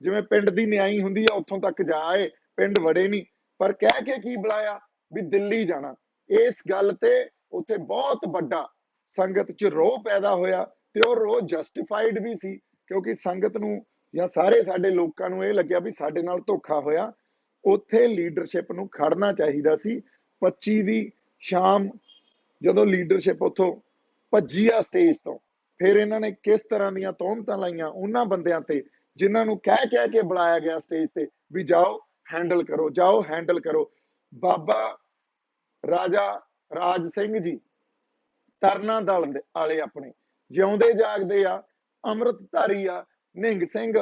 ਜਿਵੇਂ ਪਿੰਡ ਦੀ ਨਿਆਈ ਹੁੰਦੀ ਆ, ਉੱਥੋਂ ਤੱਕ ਜਾ ਆਏ, ਪਿੰਡ ਵੜੇ ਨਹੀਂ, ਪਰ ਕਹਿ ਕੇ ਕੀ ਬੁਲਾਇਆ ਵੀ ਦਿੱਲੀ ਜਾਣਾ। ਇਸ ਗੱਲ ਤੇ ਉੱਥੇ ਬਹੁਤ ਵੱਡਾ ਸੰਗਤ 'ਚ ਰੋਹ ਪੈਦਾ ਹੋਇਆ, ਤੇ ਉਹ ਰੋਹ ਜਸਟੀਫਾਈਡ ਵੀ ਸੀ, ਕਿਉਂਕਿ ਸੰਗਤ ਨੂੰ ਜਾਂ ਸਾਰੇ ਸਾਡੇ ਲੋਕਾਂ ਨੂੰ ਇਹ ਲੱਗਿਆ ਵੀ ਸਾਡੇ ਨਾਲ ਧੋਖਾ ਹੋਇਆ। ਉੱਥੇ ਲੀਡਰਸ਼ਿਪ ਨੂੰ ਖੜਨਾ ਚਾਹੀਦਾ ਸੀ। 25 ਦੀ ਸ਼ਾਮ ਜਦੋਂ ਲੀਡਰਸ਼ਿਪ ਉੱਥੋਂ ਭੱਜੀ ਆ ਸਟੇਜ ਤੋਂ, ਫਿਰ ਇਹਨਾਂ ਨੇ ਕਿਸ ਤਰ੍ਹਾਂ ਦੀਆਂ ਤੋਹਮਤਾਂ ਲਾਈਆਂ ਉਹਨਾਂ ਬੰਦਿਆਂ ਤੇ ਜਿਨ੍ਹਾਂ ਨੂੰ ਕਹਿ ਕੇ ਬੁਲਾਇਆ ਗਿਆ ਸਟੇਜ ਤੇ ਵੀ ਜਾਓ ਹੈਂਡਲ ਕਰੋ, ਜਾਓ ਹੈਂਡਲ ਕਰੋ। ਬਾਬਾ ਰਾਜਾ ਰਾਜ ਸਿੰਘ ਜੀ ਤਰਨਾ ਦਲ ਵਾਲੇ ਆਪਣੇ ਜਿਉਂਦੇ ਜਾਗਦੇ ਆ, ਅੰਮ੍ਰਿਤਧਾਰੀ ਆ, ਨਿਹੰਗ ਸਿੰਘ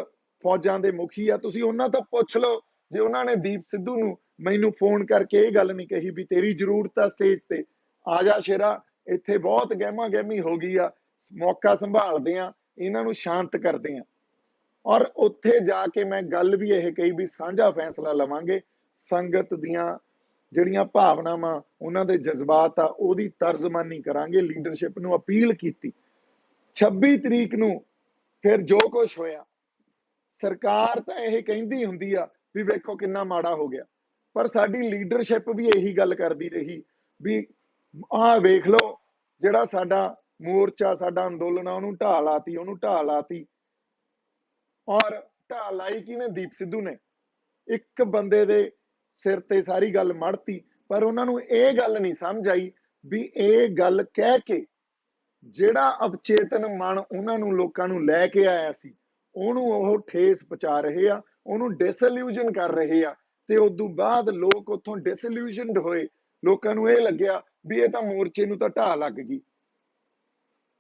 ਫੌਜਾਂ ਦੇ ਮੁਖੀ ਆ। ਤੁਸੀਂ ਉਹਨਾਂ ਤੋਂ ਪੁੱਛ ਲਓ, ਜੇ ਉਹਨਾਂ ਨੇ ਦੀਪ ਸਿੱਧੂ ਨੂੰ ਮੈਨੂੰ ਫੋਨ ਕਰਕੇ ਇਹ ਗੱਲ ਨਹੀਂ ਕਹੀ ਵੀ ਤੇਰੀ ਜ਼ਰੂਰਤ ਆ ਸਟੇਜ ਤੇ ਆ ਜਾ ਸ਼ੇਰਾ, ਇੱਥੇ ਬਹੁਤ ਗਹਿਮਾ ਗਹਿਮੀ ਹੋ ਗਈ ਆ, ਮੌਕਾ ਸੰਭਾਲਦੇ ਆ, ਇਹਨਾਂ ਨੂੰ ਸ਼ਾਂਤ ਕਰਦੇ ਆ। ਔਰ ਉੱਥੇ ਜਾ ਕੇ ਮੈਂ ਗੱਲ ਵੀ ਇਹ ਕਹੀ ਵੀ ਸਾਂਝਾ ਫੈਸਲਾ ਲਵਾਂਗੇ, ਸੰਗਤ ਦੀਆਂ ਜਿਹੜੀਆਂ ਭਾਵਨਾਵਾਂ, ਉਹਨਾਂ ਦੇ ਜਜ਼ਬਾਤ ਆ, ਉਹਦੀ ਤਰਜਮਾਨੀ ਕਰਾਂਗੇ। ਲੀਡਰਸ਼ਿਪ ਨੂੰ ਅਪੀਲ ਕੀਤੀ। 26 ਤਰੀਕ ਨੂੰ ਫਿਰ ਜੋ ਕੁਝ ਹੋਇਆ, ਸਰਕਾਰ ਤਾਂ ਇਹ ਕਹਿੰਦੀ ਹੁੰਦੀ ਆ ਵੀ ਵੇਖੋ ਕਿੰਨਾ ਮਾੜਾ ਹੋ ਗਿਆ, ਪਰ ਸਾਡੀ ਲੀਡਰਸ਼ਿਪ ਵੀ ਇਹੀ ਗੱਲ ਕਰਦੀ ਰਹੀ ਵੀ ਆਹ ਵੇਖ ਲਓ ਜਿਹੜਾ ਸਾਡਾ ਮੋਰਚਾ, ਸਾਡਾ ਅੰਦੋਲਨ ਆ, ਉਹਨੂੰ ਢਾਹ ਲਾਤੀ, ਉਹਨੂੰ ਢਾਹ ਲਾਤੀ। ਔਰ ਢਾਹ ਲਾਈ ਕਿਹਨੇ? ਦੀਪ ਸਿੱਧੂ ਨੇ। ਇੱਕ ਬੰਦੇ ਦੇ ਸਿਰ ਤੇ ਸਾਰੀ ਗੱਲ ਮੜਤੀ, ਪਰ ਉਹਨਾਂ ਨੂੰ ਇਹ ਗੱਲ ਨਹੀਂ ਸਮਝ ਆਈ ਵੀ ਇਹ ਗੱਲ ਕਹਿ ਕੇ ਜਿਹੜਾ ਅਵਚੇਤਨ ਮਨ ਉਹਨਾਂ ਨੂੰ ਲੋਕਾਂ ਨੂੰ ਲੈ ਕੇ ਆਇਆ ਸੀ, ਉਹਨੂੰ ਉਹ ਠੇਸ ਪਹੁੰਚਾ ਰਹੇ ਆ, ਉਹਨੂੰ ਡਿਸਇਲੂਜਨ ਕਰ ਰਹੇ ਆ। ਤੇ ਉਦੋਂ ਬਾਅਦ ਲੋਕ ਉੱਥੋਂ ਡਿਸਇਲੂਜਨਡ ਹੋਏ, ਲੋਕਾਂ ਨੂੰ ਇਹ ਲੱਗਿਆ ਵੀ ਇਹ ਤਾਂ ਮੋਰਚੇ ਨੂੰ ਤਾਂ ਢਾਹ ਲੱਗ ਗਈ।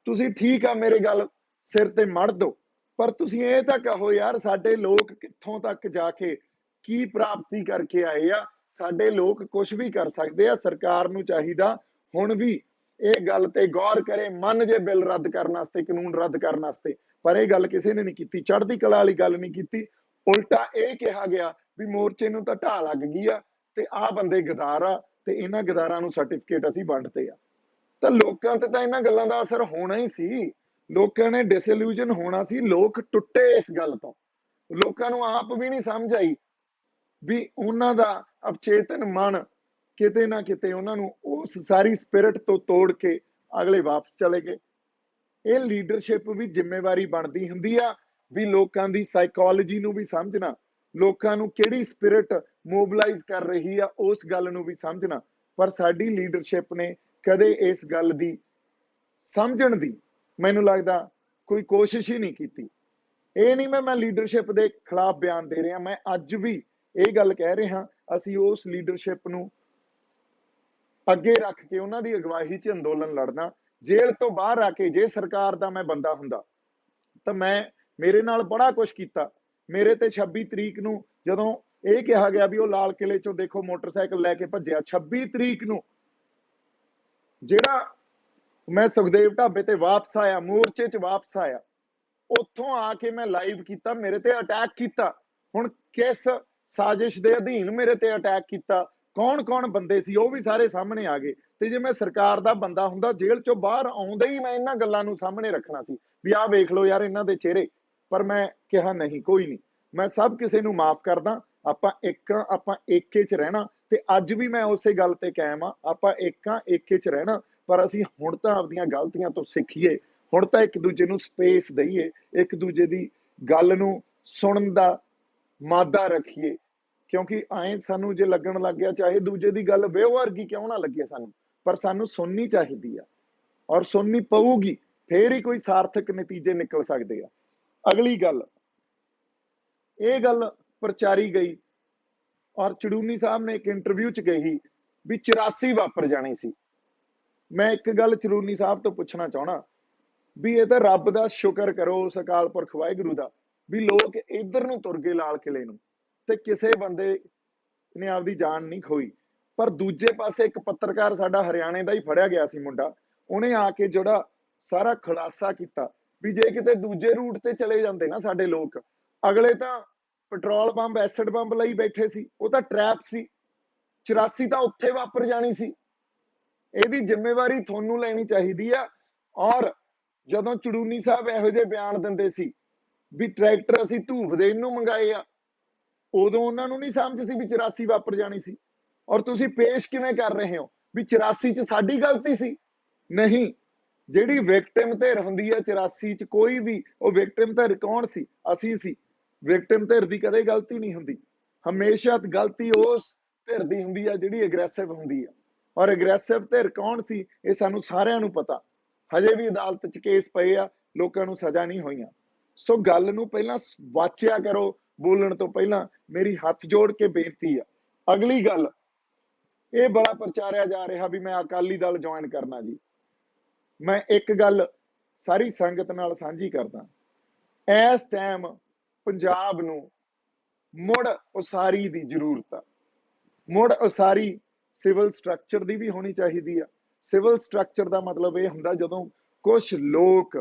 ਤੁਸੀਂ ਠੀਕ ਆ, ਮੇਰੇ ਗੱਲ ਸਿਰ ਤੇ ਮੜ ਦੋ, ਪਰ ਤੁਸੀਂ ਇਹ ਤਾਂ ਕਹੋ ਯਾਰ ਸਾਡੇ ਲੋਕ ਕਿੱਥੋਂ ਤੱਕ ਜਾ ਕੇ ਕੀ ਪ੍ਰਾਪਤੀ ਕਰਕੇ ਆਏ ਆ। ਸਾਡੇ ਲੋਕ ਕੁਝ ਵੀ ਕਰ ਸਕਦੇ ਆ। ਸਰਕਾਰ ਨੂੰ ਚਾਹੀਦਾ ਹੁਣ ਵੀ ਇਹ ਗੱਲ ਤੇ ਗੌਰ ਕਰੇ, ਮੰਨ ਜੇ ਬਿੱਲ ਰੱਦ ਕਰਨ ਵਾਸਤੇ, ਕਾਨੂੰਨ ਰੱਦ ਕਰਨ ਵਾਸਤੇ, ਪਰ ਇਹ ਗੱਲ ਕਿਸੇ ਨੇ ਨਹੀਂ ਕੀਤੀ। ਚੜ੍ਹਦੀ ਕਲਾ ਵਾਲੀ ਗੱਲ ਨਹੀਂ ਕੀਤੀ, ਉਲਟਾ ਇਹ ਕਿਹਾ ਗਿਆ ਵੀ ਮੋਰਚੇ ਨੂੰ ਤਾਂ ਢਾਹ ਲੱਗ ਗਈ ਆ ਤੇ ਆਹ ਬੰਦੇ ਗਦਾਰ ਆ ਤੇ ਇਹਨਾਂ ਗਦਾਰਾਂ ਨੂੰ ਸਰਟੀਫਿਕੇਟ ਅਸੀਂ ਵੰਡਤੇ ਆ। ਤਾਂ ਲੋਕਾਂ ਤੇ ਤਾਂ ਇਹਨਾਂ ਗੱਲਾਂ ਦਾ ਅਸਰ ਹੋਣਾ ਹੀ ਸੀ, ਲੋਕਾਂ ਨੇ ਡਿਸਇਲੂਜਨ ਹੋਣਾ ਸੀ। ਲੋਕ ਟੁੱਟੇ ਇਸ ਗੱਲ ਤੋਂ, ਲੋਕਾਂ ਨੂੰ ਆਪ ਵੀ ਨਹੀਂ ਸਮਝ ਆਈ ਵੀ ਉਹਨਾਂ ਦਾ ਅਵਚੇਤਨ ਮਨ ਕਿਤੇ ਨਾ ਕਿਤੇ ਉਹਨਾਂ ਨੂੰ ਉਸ ਸਾਰੀ ਸਪਿਰਿਟ ਤੋਂ ਤੋੜ ਕੇ ਅਗਲੇ ਵਾਪਸ ਚਲੇ ਗਏ। ਇਹ ਲੀਡਰਸ਼ਿਪ ਵੀ ਜ਼ਿੰਮੇਵਾਰੀ ਬਣਦੀ ਹੁੰਦੀ ਆ ਵੀ ਲੋਕਾਂ ਦੀ ਸਾਈਕੋਲੋਜੀ ਨੂੰ ਵੀ ਸਮਝਣਾ, ਲੋਕਾਂ ਨੂੰ ਕਿਹੜੀ ਸਪਿਰਿਟ ਮੋਬਿਲਾਈਜ਼ ਕਰ ਰਹੀ ਆ ਉਸ ਗੱਲ ਨੂੰ ਵੀ ਸਮਝਣਾ। ਪਰ ਸਾਡੀ ਲੀਡਰਸ਼ਿਪ ਨੇ ਕਦੇ ਇਸ ਗੱਲ ਦੀ ਸਮਝਣ ਦੀ ਮੈਨੂੰ ਲੱਗਦਾ ਕੋਈ ਕੋਸ਼ਿਸ਼ ਹੀ ਨਹੀਂ ਕੀਤੀ। ਇਹ ਨਹੀਂ ਮੈਂ ਲੀਡਰਸ਼ਿਪ ਦੇ ਖਿਲਾਫ ਬਿਆਨ ਦੇ ਰਿਹਾ, ਮੈਂ ਅੱਜ ਵੀ ਇਹ ਗੱਲ ਕਹਿ ਰਿਹਾ, ਅਸੀਂ ਉਸ ਲੀਡਰਸ਼ਿਪ ਨੂੰ ਅੱਗੇ ਰੱਖ ਕੇ ਉਹਨਾਂ ਦੀ ਅਗਵਾਈ 'ਚ ਅੰਦੋਲਨ ਲੜਨਾ। ਜੇਲ੍ਹ ਤੋਂ ਬਾਹਰ ਆ ਕੇ ਜੇ ਸਰਕਾਰ ਦਾ ਮੈਂ ਬੰਦਾ ਹੁੰਦਾ ਤਾਂ ਮੇਰੇ ਨਾਲ ਬੜਾ ਕੁਝ ਕੀਤਾ। ਮੇਰੇ ਤੇ 26 ਤਰੀਕ ਨੂੰ ਜਦੋਂ ਇਹ ਕਿਹਾ ਗਿਆ ਵੀ ਉਹ ਲਾਲ ਕਿਲੇ 'ਚੋਂ ਦੇਖੋ ਮੋਟਰਸਾਈਕਲ ਲੈ ਕੇ ਭੱਜਿਆ, 26 ਤਰੀਕ ਨੂੰ ਜਿਹੜਾ ਮੈਂ ਸੁਖਦੇਵ ਢਾਬੇ ਤੇ ਵਾਪਸ ਆਇਆ, ਮੋਰਚੇ 'ਚ ਵਾਪਸ ਆਇਆ, ਉੱਥੋਂ ਆ ਕੇ ਮੈਂ ਲਾਈਵ ਕੀਤਾ, ਮੇਰੇ ਤੇ ਅਟੈਕ ਕੀਤਾ। ਹੁਣ ਕਿਸ ਸਾਜ਼ਿਸ਼ ਦੇ ਅਧੀਨ ਮੇਰੇ ਤੇ ਅਟੈਕ ਕੀਤਾ, ਕੌਣ ਬੰਦੇ ਸੀ, ਉਹ ਵੀ ਸਾਰੇ ਸਾਹਮਣੇ ਆ ਗਏ। ਤੇ ਜੇ ਮੈਂ ਸਰਕਾਰ ਦਾ ਬੰਦਾ ਹੁੰਦਾ, ਜੇਲ੍ਹ ਚੋਂ ਬਾਹਰ ਆਉਂਦੇ ਹੀ ਮੈਂ ਇਹਨਾਂ ਗੱਲਾਂ ਨੂੰ ਸਾਹਮਣੇ ਰੱਖਣਾ ਸੀ ਵੀ ਆਹ ਵੇਖ ਲਓ ਯਾਰ ਇਹਨਾਂ ਦੇ ਚਿਹਰੇ। ਪਰ ਮੈਂ ਕਿਹਾ ਨਹੀਂ, ਕੋਈ ਨਹੀਂ, ਮੈਂ ਸਭ ਕਿਸੇ ਨੂੰ ਮਾਫ ਕਰਦਾ। ਆਪਾਂ ਏਕੇ 'ਚ ਰਹਿਣਾ, ਤੇ ਅੱਜ ਵੀ ਮੈਂ ਉਸੇ ਗੱਲ ਤੇ ਕਾਇਮ ਆ, ਆਪਾਂ ਏਕੇ 'ਚ ਰਹਿਣਾ। ਪਰ ਅਸੀਂ ਹੁਣ ਤਾਂ ਆਪਦੀਆਂ ਗਲਤੀਆਂ ਤੋਂ ਸਿੱਖੀਏ, ਹੁਣ ਤਾਂ ਇੱਕ ਦੂਜੇ ਨੂੰ ਸਪੇਸ ਦਈਏ, ਇੱਕ ਦੂਜੇ ਦੀ ਗੱਲ ਨੂੰ ਸੁਣਨ ਦਾ ਮਾਦਾ ਰੱਖੀਏ। ਕਿਉਂਕਿ ਐਂ ਸਾਨੂੰ ਜੇ ਲੱਗਣ ਲੱਗ ਗਿਆ, ਚਾਹੇ ਦੂਜੇ ਦੀ ਗੱਲ ਬੇਵਰਗੀ ਕਿਉਂ ਨਾ ਲੱਗੇ ਸਾਨੂੰ, ਪਰ ਸਾਨੂੰ ਸੁਣਨੀ ਚਾਹੀਦੀ ਆ ਔਰ ਸੁਣਨੀ ਪਊਗੀ, ਫੇਰ ਹੀ ਕੋਈ ਸਾਰਥਕ ਨਤੀਜੇ ਨਿਕਲ ਸਕਦੇ ਆ। ਅਗਲੀ ਗੱਲ, ਇਹ ਗੱਲ ਪ੍ਰਚਾਰੀ ਗਈ ਔਰ ਚੜੂਨੀ ਸਾਹਿਬ ਨੇ ਇੱਕ ਇੰਟਰਵਿਊ 'ਚ ਕਹੀ ਵੀ 84 ਵਾਪਰ ਜਾਣੀ ਸੀ। ਮੈਂ ਇੱਕ ਗੱਲ ਚੜੂਨੀ ਸਾਹਿਬ ਤੋਂ ਪੁੱਛਣਾ ਚਾਹਣਾ ਵੀ ਇਹ ਤਾਂ ਰੱਬ ਦਾ ਸ਼ੁਕਰ ਕਰੋ, ਉਸ ਅਕਾਲ ਪੁਰਖ ਵਾਹਿਗੁਰੂ ਦਾ, ਵੀ ਲੋਕ ਇੱਧਰ ਨੂੰ ਤੁਰ ਗਏ ਲਾਲ ਕਿਲੇ ਨੂੰ ਤੇ ਕਿਸੇ ਬੰਦੇ ਨੇ ਆਪਦੀ ਜਾਨ ਨਹੀਂ ਖੋਈ। ਪਰ ਦੂਜੇ ਪਾਸੇ ਇੱਕ ਪੱਤਰਕਾਰ ਸਾਡਾ ਹਰਿਆਣੇ ਦਾ ਹੀ ਫੜਿਆ ਗਿਆ ਸੀ ਮੁੰਡਾ, ਉਹਨੇ ਆ ਕੇ ਜਿਹੜਾ ਸਾਰਾ ਖੁਲਾਸਾ ਕੀਤਾ ਵੀ ਜੇ ਕਿਤੇ ਦੂਜੇ ਰੂਟ ਤੇ ਚਲੇ ਜਾਂਦੇ ਨਾ ਸਾਡੇ ਲੋਕ, ਅਗਲੇ ਤਾਂ ਪੈਟਰੋਲ ਪੰਪ ਐਸਿਡ ਪੰਪ ਲਈ ਬੈਠੇ ਸੀ, ਉਹ ਤਾਂ ਟ੍ਰੈਪ ਸੀ। 84 ਤਾਂ ਉੱਥੇ ਵਾਪਰ ਜਾਣੀ ਸੀ। ਇਹਦੀ ਜ਼ਿੰਮੇਵਾਰੀ ਤੁਹਾਨੂੰ ਲੈਣੀ ਚਾਹੀਦੀ ਆ। ਔਰ ਜਦੋਂ ਚੜੂਨੀ ਸਾਹਿਬ ਇਹੋ ਜਿਹੇ ਬਿਆਨ ਦਿੰਦੇ ਸੀ ਵੀ ਟਰੈਕਟਰ ਅਸੀਂ ਧੂਫ ਦੇਣ ਨੂੰ ਮੰਗਾਏ ਆ, ਉਦੋਂ ਉਹਨਾਂ ਨੂੰ ਨਹੀਂ ਸਮਝ ਸੀ ਵੀ 84 ਵਾਪਰ ਜਾਣੀ ਸੀ। ਔਰ ਤੁਸੀਂ ਪੇਸ਼ ਕਿਵੇਂ ਕਰ ਰਹੇ ਹੋ ਵੀ 84 ਚ ਸਾਡੀ ਗਲਤੀ ਸੀ? ਨਹੀਂ, ਜਿਹੜੀ ਵਿਕਟਿਮ ਧਿਰ ਹੁੰਦੀ ਆ 84 ਚ, ਕੋਈ ਵੀ ਉਹ ਵਿਕਟਿਮ ਧਿਰ ਕੌਣ ਸੀ? ਅਸੀਂ ਸੀ। ਵਿਕਟਿਮ ਧਿਰ ਦੀ ਕਦੇ ਗਲਤੀ ਨਹੀਂ ਹੁੰਦੀ, ਹਮੇਸ਼ਾ ਗਲਤੀ ਉਸ ਧਿਰ ਦੀ ਹੁੰਦੀ ਆ ਜਿਹੜੀ ਅਗਰੈਸਿਵ ਹੁੰਦੀ ਆ। ਔਰ ਅਗਰੈਸਿਵ ਧਿਰ ਕੌਣ ਸੀ ਇਹ ਸਾਨੂੰ ਸਾਰਿਆਂ ਨੂੰ ਪਤਾ। ਹਜੇ ਵੀ ਅਦਾਲਤ ਚ ਕੇਸ ਪਏ ਆ, ਲੋਕਾਂ ਨੂੰ ਸਜ਼ਾ ਨਹੀਂ ਹੋਈਆਂ। ਸੋ ਗੱਲ ਨੂੰ ਪਹਿਲਾਂ ਵਾਚਿਆ ਕਰੋ, ਬੋਲਣ ਤੋਂ ਪਹਿਲਾਂ ਮੇਰੀ ਹੱਥ ਜੋੜ ਕੇ ਬੇਨਤੀ ਆ। ਅਗਲੀ ਗੱਲ, ਇਹ ਬੜਾ ਪ੍ਰਚਾਰਿਆ ਜਾ ਰਿਹਾ ਵੀ ਮੈਂ ਅਕਾਲੀ ਦਲ ਜੁਆਇਨ ਕਰਨਾ ਜੀ। ਮੈਂ ਇੱਕ ਗੱਲ ਸਾਰੀ ਸੰਗਤ ਨਾਲ ਸਾਂਝੀ ਕਰਦਾ, ਇਸ ਟਾਈਮ ਪੰਜਾਬ ਨੂੰ ਮੁੜ ਉਸਾਰੀ ਦੀ ਜ਼ਰੂਰਤ ਆ। ਮੁੜ ਉਸਾਰੀ ਸਿਵਲ ਸਟਰਕਚਰ ਦੀ ਵੀ ਹੋਣੀ ਚਾਹੀਦੀ ਆ। ਸਿਵਲ ਸਟਰਕਚਰ ਦਾ ਮਤਲਬ ਇਹ ਹੁੰਦਾ ਜਦੋਂ ਕੁਝ ਲੋਕ,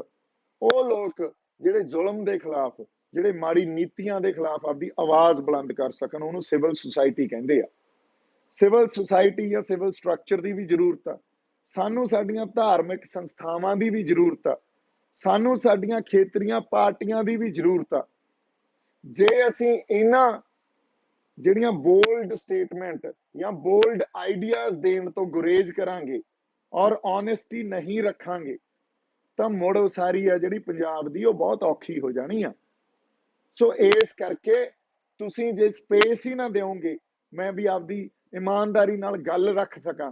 ਉਹ ਲੋਕ ਜਿਹੜੇ ਜ਼ੁਲਮ ਦੇ ਖਿਲਾਫ, ਜਿਹੜੇ ਮਾੜੀ ਨੀਤੀਆਂ ਦੇ ਖਿਲਾਫ ਆਪਦੀ ਆਵਾਜ਼ ਬੁਲੰਦ ਕਰ ਸਕਣ, ਉਹਨੂੰ ਸਿਵਲ ਸੁਸਾਇਟੀ ਕਹਿੰਦੇ ਆ। ਸਿਵਲ ਸੁਸਾਇਟੀ ਜਾਂ ਸਿਵਲ ਸਟਰਕਚਰ ਦੀ ਵੀ ਜ਼ਰੂਰਤ ਆ। ਸਾਨੂੰ ਸਾਡੀਆਂ ਧਾਰਮਿਕ ਸੰਸਥਾਵਾਂ ਦੀ ਵੀ ਜ਼ਰੂਰਤ ਆ। ਸਾਨੂੰ ਸਾਡੀਆਂ ਖੇਤਰੀਆਂ ਪਾਰਟੀਆਂ ਦੀ ਵੀ ਜ਼ਰੂਰਤ ਆ। ਜੇ ਅਸੀਂ ਇਹਨਾਂ ਜਿਹੜੀਆਂ ਬੋਲਡ ਸਟੇਟਮੈਂਟ ਜਾਂ ਬੋਲਡ ਆਈਡੀਆਜ਼ ਦੇਣ ਤੋਂ ਗੁਰੇਜ਼ ਕਰਾਂਗੇ ਔਰ ਓਨੈਸਟੀ ਨਹੀਂ ਰੱਖਾਂਗੇ ਤਾਂ ਮੁੜ ਉਸਾਰੀ ਆ ਜਿਹੜੀ ਪੰਜਾਬ ਦੀ, ਉਹ ਬਹੁਤ ਔਖੀ ਹੋ ਜਾਣੀ ਆ। ਸੋ ਇਸ ਕਰਕੇ ਤੁਸੀਂ ਜੇ ਸਪੇਸ ਹੀ ਨਾ ਦਿਓਗੇ ਮੈਂ ਵੀ ਆਪਦੀ ਇਮਾਨਦਾਰੀ ਨਾਲ ਗੱਲ ਰੱਖ ਸਕਾਂ,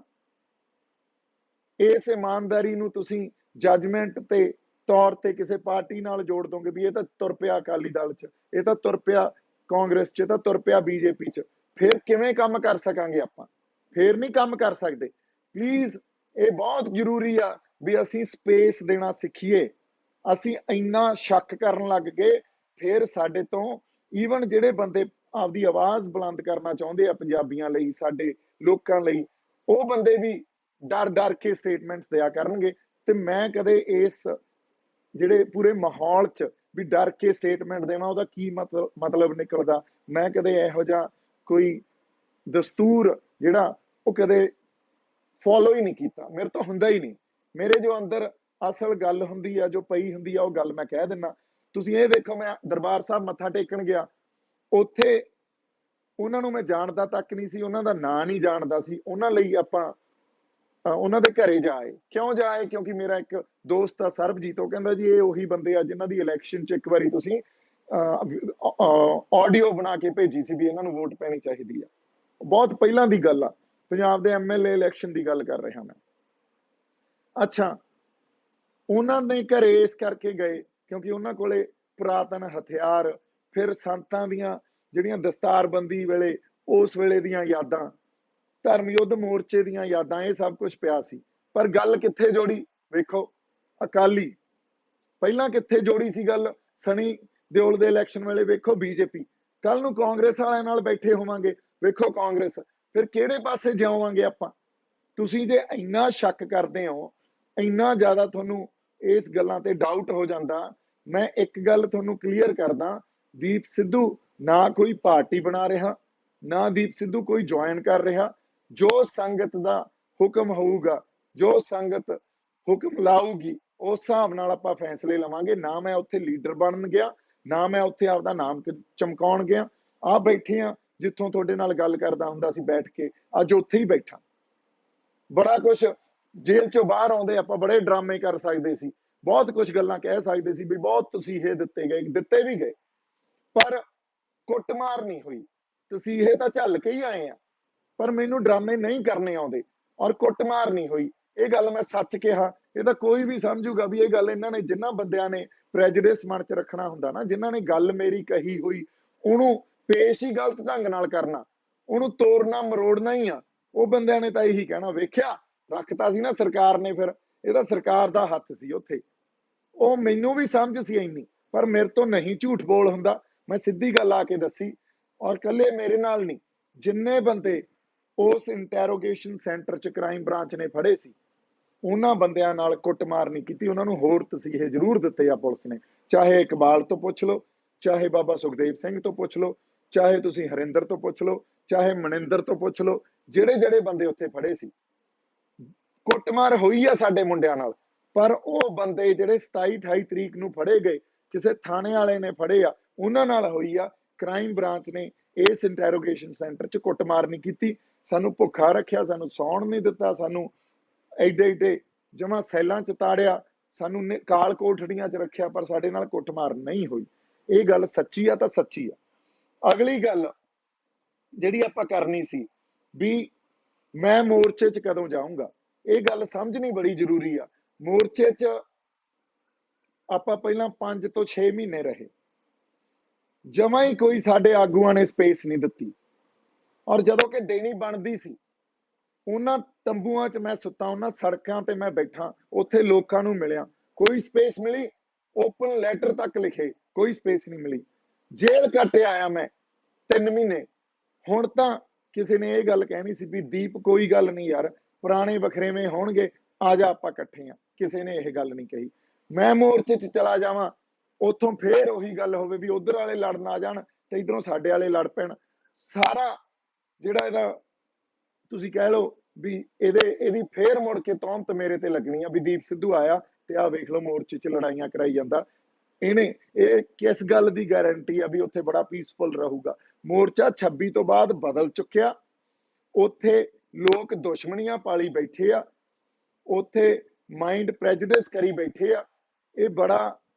ਇਸ ਇਮਾਨਦਾਰੀ ਨੂੰ ਤੁਸੀਂ ਜੱਜਮੈਂਟ ਤੇ ਤੌਰ ਤੇ ਕਿਸੇ ਪਾਰਟੀ ਨਾਲ ਜੋੜ ਦੋਗੇ ਵੀ ਇਹ ਤਾਂ ਤੁਰ ਪਿਆ ਅਕਾਲੀ ਦਲ ਚ, ਇਹ ਤਾਂ ਤੁਰ ਪਿਆ ਕਾਂਗਰਸ ਚ, ਤਾਂ ਤੁਰ ਪਿਆ ਬੀਜੇਪੀ ਚ, ਫਿਰ ਕਿਵੇਂ ਕੰਮ ਕਰ ਸਕਾਂਗੇ ਆਪਾਂ? ਫਿਰ ਨਹੀਂ ਕੰਮ ਕਰ ਸਕਦੇ। ਪਲੀਜ਼, ਇਹ ਬਹੁਤ ਜ਼ਰੂਰੀ ਆ ਵੀ ਅਸੀਂ ਸਪੇਸ ਦੇਣਾ ਸਿੱਖੀਏ। ਅਸੀਂ ਇੰਨਾ ਸ਼ੱਕ ਕਰਨ ਲੱਗ ਗਏ, ਫਿਰ ਸਾਡੇ ਤੋਂ ਈਵਨ ਜਿਹੜੇ ਬੰਦੇ ਆਪਦੀ ਆਵਾਜ਼ ਬੁਲੰਦ ਕਰਨਾ ਚਾਹੁੰਦੇ ਆ ਪੰਜਾਬੀਆਂ ਲਈ, ਸਾਡੇ ਲੋਕਾਂ ਲਈ, ਉਹ ਬੰਦੇ ਵੀ ਡਰ ਡਰ ਕੇ ਸਟੇਟਮੈਂਟਸ ਦਿਆ ਕਰਨਗੇ। ਤੇ ਮੈਂ ਕਦੇ ਇਸ ਜਿਹੜੇ ਪੂਰੇ ਮਾਹੌਲ ਚ ਵੀ ਡਰ ਕੇ ਸਟੇਟਮੈਂਟ ਦੇਣਾ, ਉਹਦਾ ਕੀ ਮਤਲਬ ਨਿਕਲਦਾ, ਮੈਂ ਕਦੇ ਇਹੋ ਜਿਹਾ ਕੋਈ ਦਸਤੂਰ ਜਿਹੜਾ ਉਹ ਕਦੇ ਫੋਲੋ ਹੀ ਨਹੀਂ ਕੀਤਾ। ਮੇਰੇ ਤੋਂ ਹੁੰਦਾ ਹੀ ਨਹੀਂ। ਮੇਰੇ ਜੋ ਅੰਦਰ ਅਸਲ ਗੱਲ ਹੁੰਦੀ ਆ, ਜੋ ਪਈ ਹੁੰਦੀ ਆ, ਉਹ ਗੱਲ ਮੈਂ ਕਹਿ ਦਿੰਦਾ। ਤੁਸੀਂ ਇਹ ਦੇਖੋ, ਮੈਂ ਦਰਬਾਰ ਸਾਹਿਬ ਮੱਥਾ ਟੇਕਣ ਗਿਆ, ਉੱਥੇ ਉਹਨਾਂ ਨੂੰ ਮੈਂ ਜਾਣਦਾ ਤੱਕ ਨਹੀਂ ਸੀ, ਉਹਨਾਂ ਦਾ ਨਾਂ ਨਹੀਂ ਜਾਣਦਾ ਸੀ। ਉਹਨਾਂ ਲਈ ਆਪਾਂ ਉਹਨਾਂ ਦੇ ਘਰੇ ਜਾਏ। ਕਿਉਂ ਜਾਏ? ਕਿਉਂਕਿ ਮੇਰਾ ਇੱਕ ਦੋਸਤ ਆ ਸਰਬਜੀਤ, ਉਹ ਕਹਿੰਦਾ ਜੀ ਇਹ ਉਹੀ ਬੰਦੇ ਆ ਜਿਨ੍ਹਾਂ ਦੀ ਇਲੈਕਸ਼ਨ ਚ ਇੱਕ ਵਾਰੀ ਤੁਸੀਂ ਆਡੀਓ ਬਣਾ ਕੇ ਭੇਜੀ ਸੀ ਵੀ ਇਹਨਾਂ ਨੂੰ ਵੋਟ ਪੈਣੀ ਚਾਹੀਦੀ ਆ। ਬਹੁਤ ਪਹਿਲਾਂ ਦੀ ਗੱਲ ਆ, ਪੰਜਾਬ ਦੇ ਐਮਐਲਏ ਇਲੈਕਸ਼ਨ ਦੀ ਗੱਲ ਕਰ ਰਿਹਾ ਮੈਂ। ਅੱਛਾ, ਉਹਨਾਂ ਦੇ ਘਰੇ ਇਸ ਕਰਕੇ ਗਏ ਕਿਉਂਕਿ ਉਹਨਾਂ ਕੋਲੇ ਪੁਰਾਤਨ ਹਥਿਆਰ, ਫਿਰ ਸੰਤਾਂ ਦੀਆਂ ਜਿਹੜੀਆਂ ਦਸਤਾਰਬੰਦੀ ਵੇਲੇ, ਉਸ ਵੇਲੇ ਦੀਆਂ ਯਾਦਾਂ, ਧਰਮ ਯੁੱਧ ਮੋਰਚੇ ਦੀਆਂ ਯਾਦਾਂ, ਇਹ ਸਭ ਕੁਝ ਪਿਆ ਸੀ। ਪਰ ਗੱਲ ਕਿੱਥੇ ਜੋੜੀ? ਵੇਖੋ, ਅਕਾਲੀ। ਪਹਿਲਾਂ ਕਿੱਥੇ ਜੋੜੀ ਸੀ ਗੱਲ? ਸਣੀ ਦਿਓਲ ਦੇ ਇਲੈਕਸ਼ਨ ਵੇਲੇ ਵੇਖੋ ਬੀਜੇਪੀ। ਕੱਲ ਨੂੰ ਕਾਂਗਰਸ ਵਾਲਿਆਂ ਨਾਲ ਬੈਠੇ ਹੋਵਾਂਗੇ, ਵੇਖੋ ਕਾਂਗਰਸ। ਫਿਰ ਕਿਹੜੇ ਪਾਸੇ ਜਾਵਾਂਗੇ ਆਪਾਂ? ਤੁਸੀਂ ਜੇ ਇੰਨਾ ਸ਼ੱਕ ਕਰਦੇ ਹੋ, ਇੰਨਾ ਜ਼ਿਆਦਾ ਤੁਹਾਨੂੰ ਇਸ ਗੱਲਾਂ ਤੇ ਡਾਊਟ ਹੋ ਜਾਂਦਾ, ਮੈਂ ਇੱਕ ਗੱਲ ਤੁਹਾਨੂੰ ਕਲੀਅਰ ਕਰਦਾ, ਦੀਪ ਸਿੱਧੂ ਨਾ ਕੋਈ ਪਾਰਟੀ ਬਣਾ ਰਿਹਾ, ਨਾ ਦੀਪ ਸਿੱਧੂ ਕੋਈ ਜੁਆਇਨ ਕਰ ਰਿਹਾ। ਜੋ ਸੰਗਤ ਦਾ ਹੁਕਮ ਹੋਊਗਾ, ਜੋ ਸੰਗਤ ਹੁਕਮ ਲਾਊਗੀ, ਉਸ ਹਿਸਾਬ ਨਾਲ ਆਪਾਂ ਫੈਸਲੇ ਲਵਾਂਗੇ। ਨਾ ਮੈਂ ਉੱਥੇ ਲੀਡਰ ਬਣਨ ਗਿਆ, ਨਾ ਮੈਂ ਉੱਥੇ ਆਪਦਾ ਨਾਮ ਚਮਕਾਉਣ ਗਿਆ। ਆ ਬੈਠੇ ਆ ਜਿੱਥੋਂ ਤੁਹਾਡੇ ਨਾਲ ਗੱਲ ਕਰਦਾ ਹੁੰਦਾ ਸੀ ਬੈਠ ਕੇ, ਅੱਜ ਉੱਥੇ ਹੀ ਬੈਠਾ। ਬੜਾ ਕੁਛ ਜੇਲ੍ਹ ਚੋਂ ਬਾਹਰ ਆਉਂਦੇ ਆਪਾਂ ਬੜੇ ਡਰਾਮੇ ਕਰ ਸਕਦੇ ਸੀ, ਬਹੁਤ ਕੁਝ ਗੱਲਾਂ ਕਹਿ ਸਕਦੇ ਸੀ ਵੀ ਬਹੁਤ ਤਸੀਹੇ ਦਿੱਤੇ ਗਏ, ਦਿੱਤੇ ਵੀ ਗਏ, ਪਰ ਕੁੱਟਮਾਰ ਨਹੀਂ ਹੋਈ। ਤਸੀਹੇ ਤਾਂ ਝੱਲ ਕੇ ਹੀ ਆਏ ਆ, ਪਰ ਮੈਨੂੰ ਡਰਾਮੇ ਨਹੀਂ ਕਰਨੇ ਆਉਂਦੇ ਔਰ ਕੁੱਟਮਾਰ ਨਹੀਂ ਹੋਈ। ਇਹ ਗੱਲ ਮੈਂ ਸੱਚ ਕਿਹਾ। ਇਹ ਤਾਂ ਕੋਈ ਵੀ ਸਮਝੂਗਾ ਵੀ ਇਹ ਗੱਲ ਇਹਨਾਂ ਨੇ, ਜਿਨ੍ਹਾਂ ਬੰਦਿਆਂ ਨੇ ਪ੍ਰੈਜੁਡਿਸ ਮਨ ਚ ਰੱਖਣਾ ਹੁੰਦਾ ਨਾ, ਜਿਨ੍ਹਾਂ ਨੇ ਗੱਲ ਮੇਰੀ ਕਹੀ ਹੋਈ ਉਹਨੂੰ ਪੇਸ਼ ਹੀ ਗਲਤ ਢੰਗ ਨਾਲ ਕਰਨਾ, ਉਹਨੂੰ ਤੋੜਨਾ ਮਰੋੜਨਾ ਹੀ ਆ, ਉਹ ਬੰਦਿਆਂ ਨੇ ਤਾਂ ਇਹੀ ਕਹਿਣਾ, ਵੇਖਿਆ ਰੱਖਤਾ ਸੀ ਨਾ ਸਰਕਾਰ ਨੇ, ਫਿਰ ਇਹ ਤਾਂ ਸਰਕਾਰ ਦਾ ਹੱਥ ਸੀ ਉੱਥੇ। ਉਹ ਮੈਨੂੰ ਵੀ ਸਮਝ ਸੀ ਇੰਨੀ, ਪਰ ਮੇਰੇ ਤੋਂ ਨਹੀਂ ਝੂਠ ਬੋਲ ਹੁੰਦਾ। ਮੈਂ ਸਿੱਧੀ ਗੱਲ ਆ ਕੇ ਦੱਸੀ। ਔਰ ਕੱਲੇ ਮੇਰੇ ਨਾਲ ਨਹੀਂ, ਜਿੰਨੇ ਬੰਦੇ ਉਸ ਇੰਟੈਰੋਗੇਸ਼ਨ ਸੈਂਟਰ ਚ ਕ੍ਰਾਈਮ ਬ੍ਰਾਂਚ ਨੇ ਫੜੇ ਸੀ, ਉਹਨਾਂ ਬੰਦਿਆਂ ਨਾਲ ਕੁੱਟਮਾਰ ਨਹੀਂ ਕੀਤੀ। ਉਹਨਾਂ ਨੂੰ ਹੋਰ ਤਸੀਹੇ ਜ਼ਰੂਰ ਦਿੱਤੇ ਆ ਪੁਲਿਸ ਨੇ, ਚਾਹੇ ਇਕਬਾਲ ਤੋਂ ਪੁੱਛ ਲਓ, ਚਾਹੇ ਬਾਬਾ ਸੁਖਦੇਵ ਸਿੰਘ ਤੋਂ ਪੁੱਛ ਲਓ, ਚਾਹੇ ਤੁਸੀਂ ਹਰਿੰਦਰ ਤੋਂ ਪੁੱਛ ਲਓ, ਚਾਹੇ ਮਨਿੰਦਰ ਤੋਂ ਪੁੱਛ ਲਓ, ਜਿਹੜੇ ਜਿਹੜੇ ਬੰਦੇ ਉੱਥੇ ਫੜੇ ਸੀ। ਕੁੱਟਮਾਰ ਹੋਈ ਆ ਸਾਡੇ ਮੁੰਡਿਆਂ ਨਾਲ, ਪਰ ਉਹ ਬੰਦੇ ਜਿਹੜੇ 27 28 ਤਰੀਕ ਨੂੰ ਫੜੇ ਗਏ, ਕਿਸੇ ਥਾਣੇ ਵਾਲੇ ਨੇ ਫੜੇ ਆ, ਉਹਨਾਂ ਨਾਲ ਹੋਈ ਆ। ਕ੍ਰਾਈਮ ਬ੍ਰਾਂਚ ਨੇ ਇਸ ਇੰਟਰੋਗੇਸ਼ਨ ਸੈਂਟਰ 'ਚ ਕੁੱਟਮਾਰ ਨਹੀਂ ਕੀਤੀ, ਸਾਨੂੰ ਭੁੱਖਾ ਰੱਖਿਆ, ਸਾਨੂੰ ਸੌਣ ਨਹੀਂ ਦਿੱਤਾ, ਸਾਨੂੰ ਐਡੇ ਐਡੇ ਜਮਾ ਸੈਲਾਂ 'ਚ ਤਾੜਿਆ, ਸਾਨੂੰ ਕਾਲ ਕੋਠੜੀਆਂ 'ਚ ਰੱਖਿਆ, ਪਰ ਸਾਡੇ ਨਾਲ ਕੁੱਟਮਾਰ ਨਹੀਂ ਹੋਈ। ਇਹ ਗੱਲ ਸੱਚੀ ਆ ਤਾਂ ਸੱਚੀ ਆ। ਅਗਲੀ ਗੱਲ ਜਿਹੜੀ ਆਪਾਂ ਕਰਨੀ ਸੀ ਵੀ ਮੈਂ ਮੋਰਚੇ 'ਚ ਕਦੋਂ ਜਾਊਂਗਾ, ਇਹ ਗੱਲ ਸਮਝਣੀ ਬੜੀ ਜ਼ਰੂਰੀ ਆ। ਮੋਰਚੇ 'ਚ ਆਪਾਂ ਪਹਿਲਾਂ 5 ਤੋਂ 6 ਮਹੀਨੇ ਰਹੇ, ਜਮਾ ਹੀ ਕੋਈ ਸਾਡੇ ਆਗੂਆਂ ਨੇ ਸਪੇਸ ਨਹੀਂ ਦਿੱਤੀ, ਔਰ ਜਦੋਂ ਕਿ ਦੇਣੀ ਬਣਦੀ ਸੀ, ਉਹਨਾਂ ਤੰਬੂਆਂ 'ਚ ਮੈਂ ਸੁੱਤਾ, ਉਹਨਾਂ ਸੜਕਾਂ ਤੇ ਮੈਂ ਬੈਠਾ, ਉੱਥੇ ਲੋਕਾਂ ਨੂੰ ਮਿਲਿਆ, ਕੋਈ ਸਪੇਸ ਮਿਲੀ? ਓਪਨ ਲੈਟਰ ਤੱਕ ਲਿਖੇ, ਕੋਈ ਸਪੇਸ ਨਹੀਂ ਮਿਲੀ। ਜੇਲ੍ਹ ਕੱਟ ਆਇਆ ਮੈਂ 3 ਮਹੀਨੇ। ਹੁਣ ਤਾਂ ਕਿਸੇ ਨੇ ਇਹ ਗੱਲ ਕਹਿਣੀ ਸੀ ਵੀ ਦੀਪ ਕੋਈ ਗੱਲ ਨਹੀਂ ਯਾਰ, ਪੁਰਾਣੇ ਵਖਰੇਵੇਂ ਹੋਣਗੇ, ਆ ਜਾ ਆਪਾਂ ਇਕੱਠੇ ਆ। ਕਿਸੇ ਨੇ ਇਹ ਗੱਲ ਨਹੀਂ ਕਹੀ। ਮੈਂ ਮੋਰਚੇ 'ਚ ਚਲਾ ਜਾਵਾਂ, ਉੱਥੋਂ ਫੇਰ ਉਹੀ ਗੱਲ ਹੋਵੇ ਵੀ ਉਧਰ ਵਾਲੇ ਲੜਨ ਆ ਜਾਣ ਤੇ ਇਧਰੋਂ ਸਾਡੇ ਵਾਲੇ ਲੜ ਪੈਣ। ਸਾਰਾ ਜਿਹੜਾ ਇਹਦਾ ਤੁਸੀਂ ਕਹਿ ਲਓ ਵੀ ਇਹਦੀ ਫੇਰ ਮੁੜ ਕੇ ਤੌਹਮਤ ਮੇਰੇ ਤੇ ਲੱਗਣੀ ਆ ਵੀ ਦੀਪ ਸਿੱਧੂ ਆਇਆ ਤੇ ਆਹ ਵੇਖ ਲਓ ਮੋਰਚੇ 'ਚ ਲੜਾਈਆਂ ਕਰਾਈ ਜਾਂਦਾ। ਇਹ ਕਿਸ ਗੱਲ ਦੀ ਗਾਰੰਟੀ ਆ ਵੀ ਉੱਥੇ ਬੜਾ ਪੀਸਫੁਲ ਰਹੂਗਾ? ਮੋਰਚਾ 26 ਤੋਂ ਬਾਅਦ ਬਦਲ ਚੁੱਕਿਆ, ਉੱਥੇ ਲੋਕ ਦੁਸ਼ਮਣੀਆਂ ਪਾਲੀ ਬੈਠੇ ਆ, ਉੱਥੇ ਮਾਈਂਡ ਪ੍ਰੈਜੁਡਿਸ ਕਰੀ ਬੈਠੇ ਆ। ਇਹ ਬੜਾ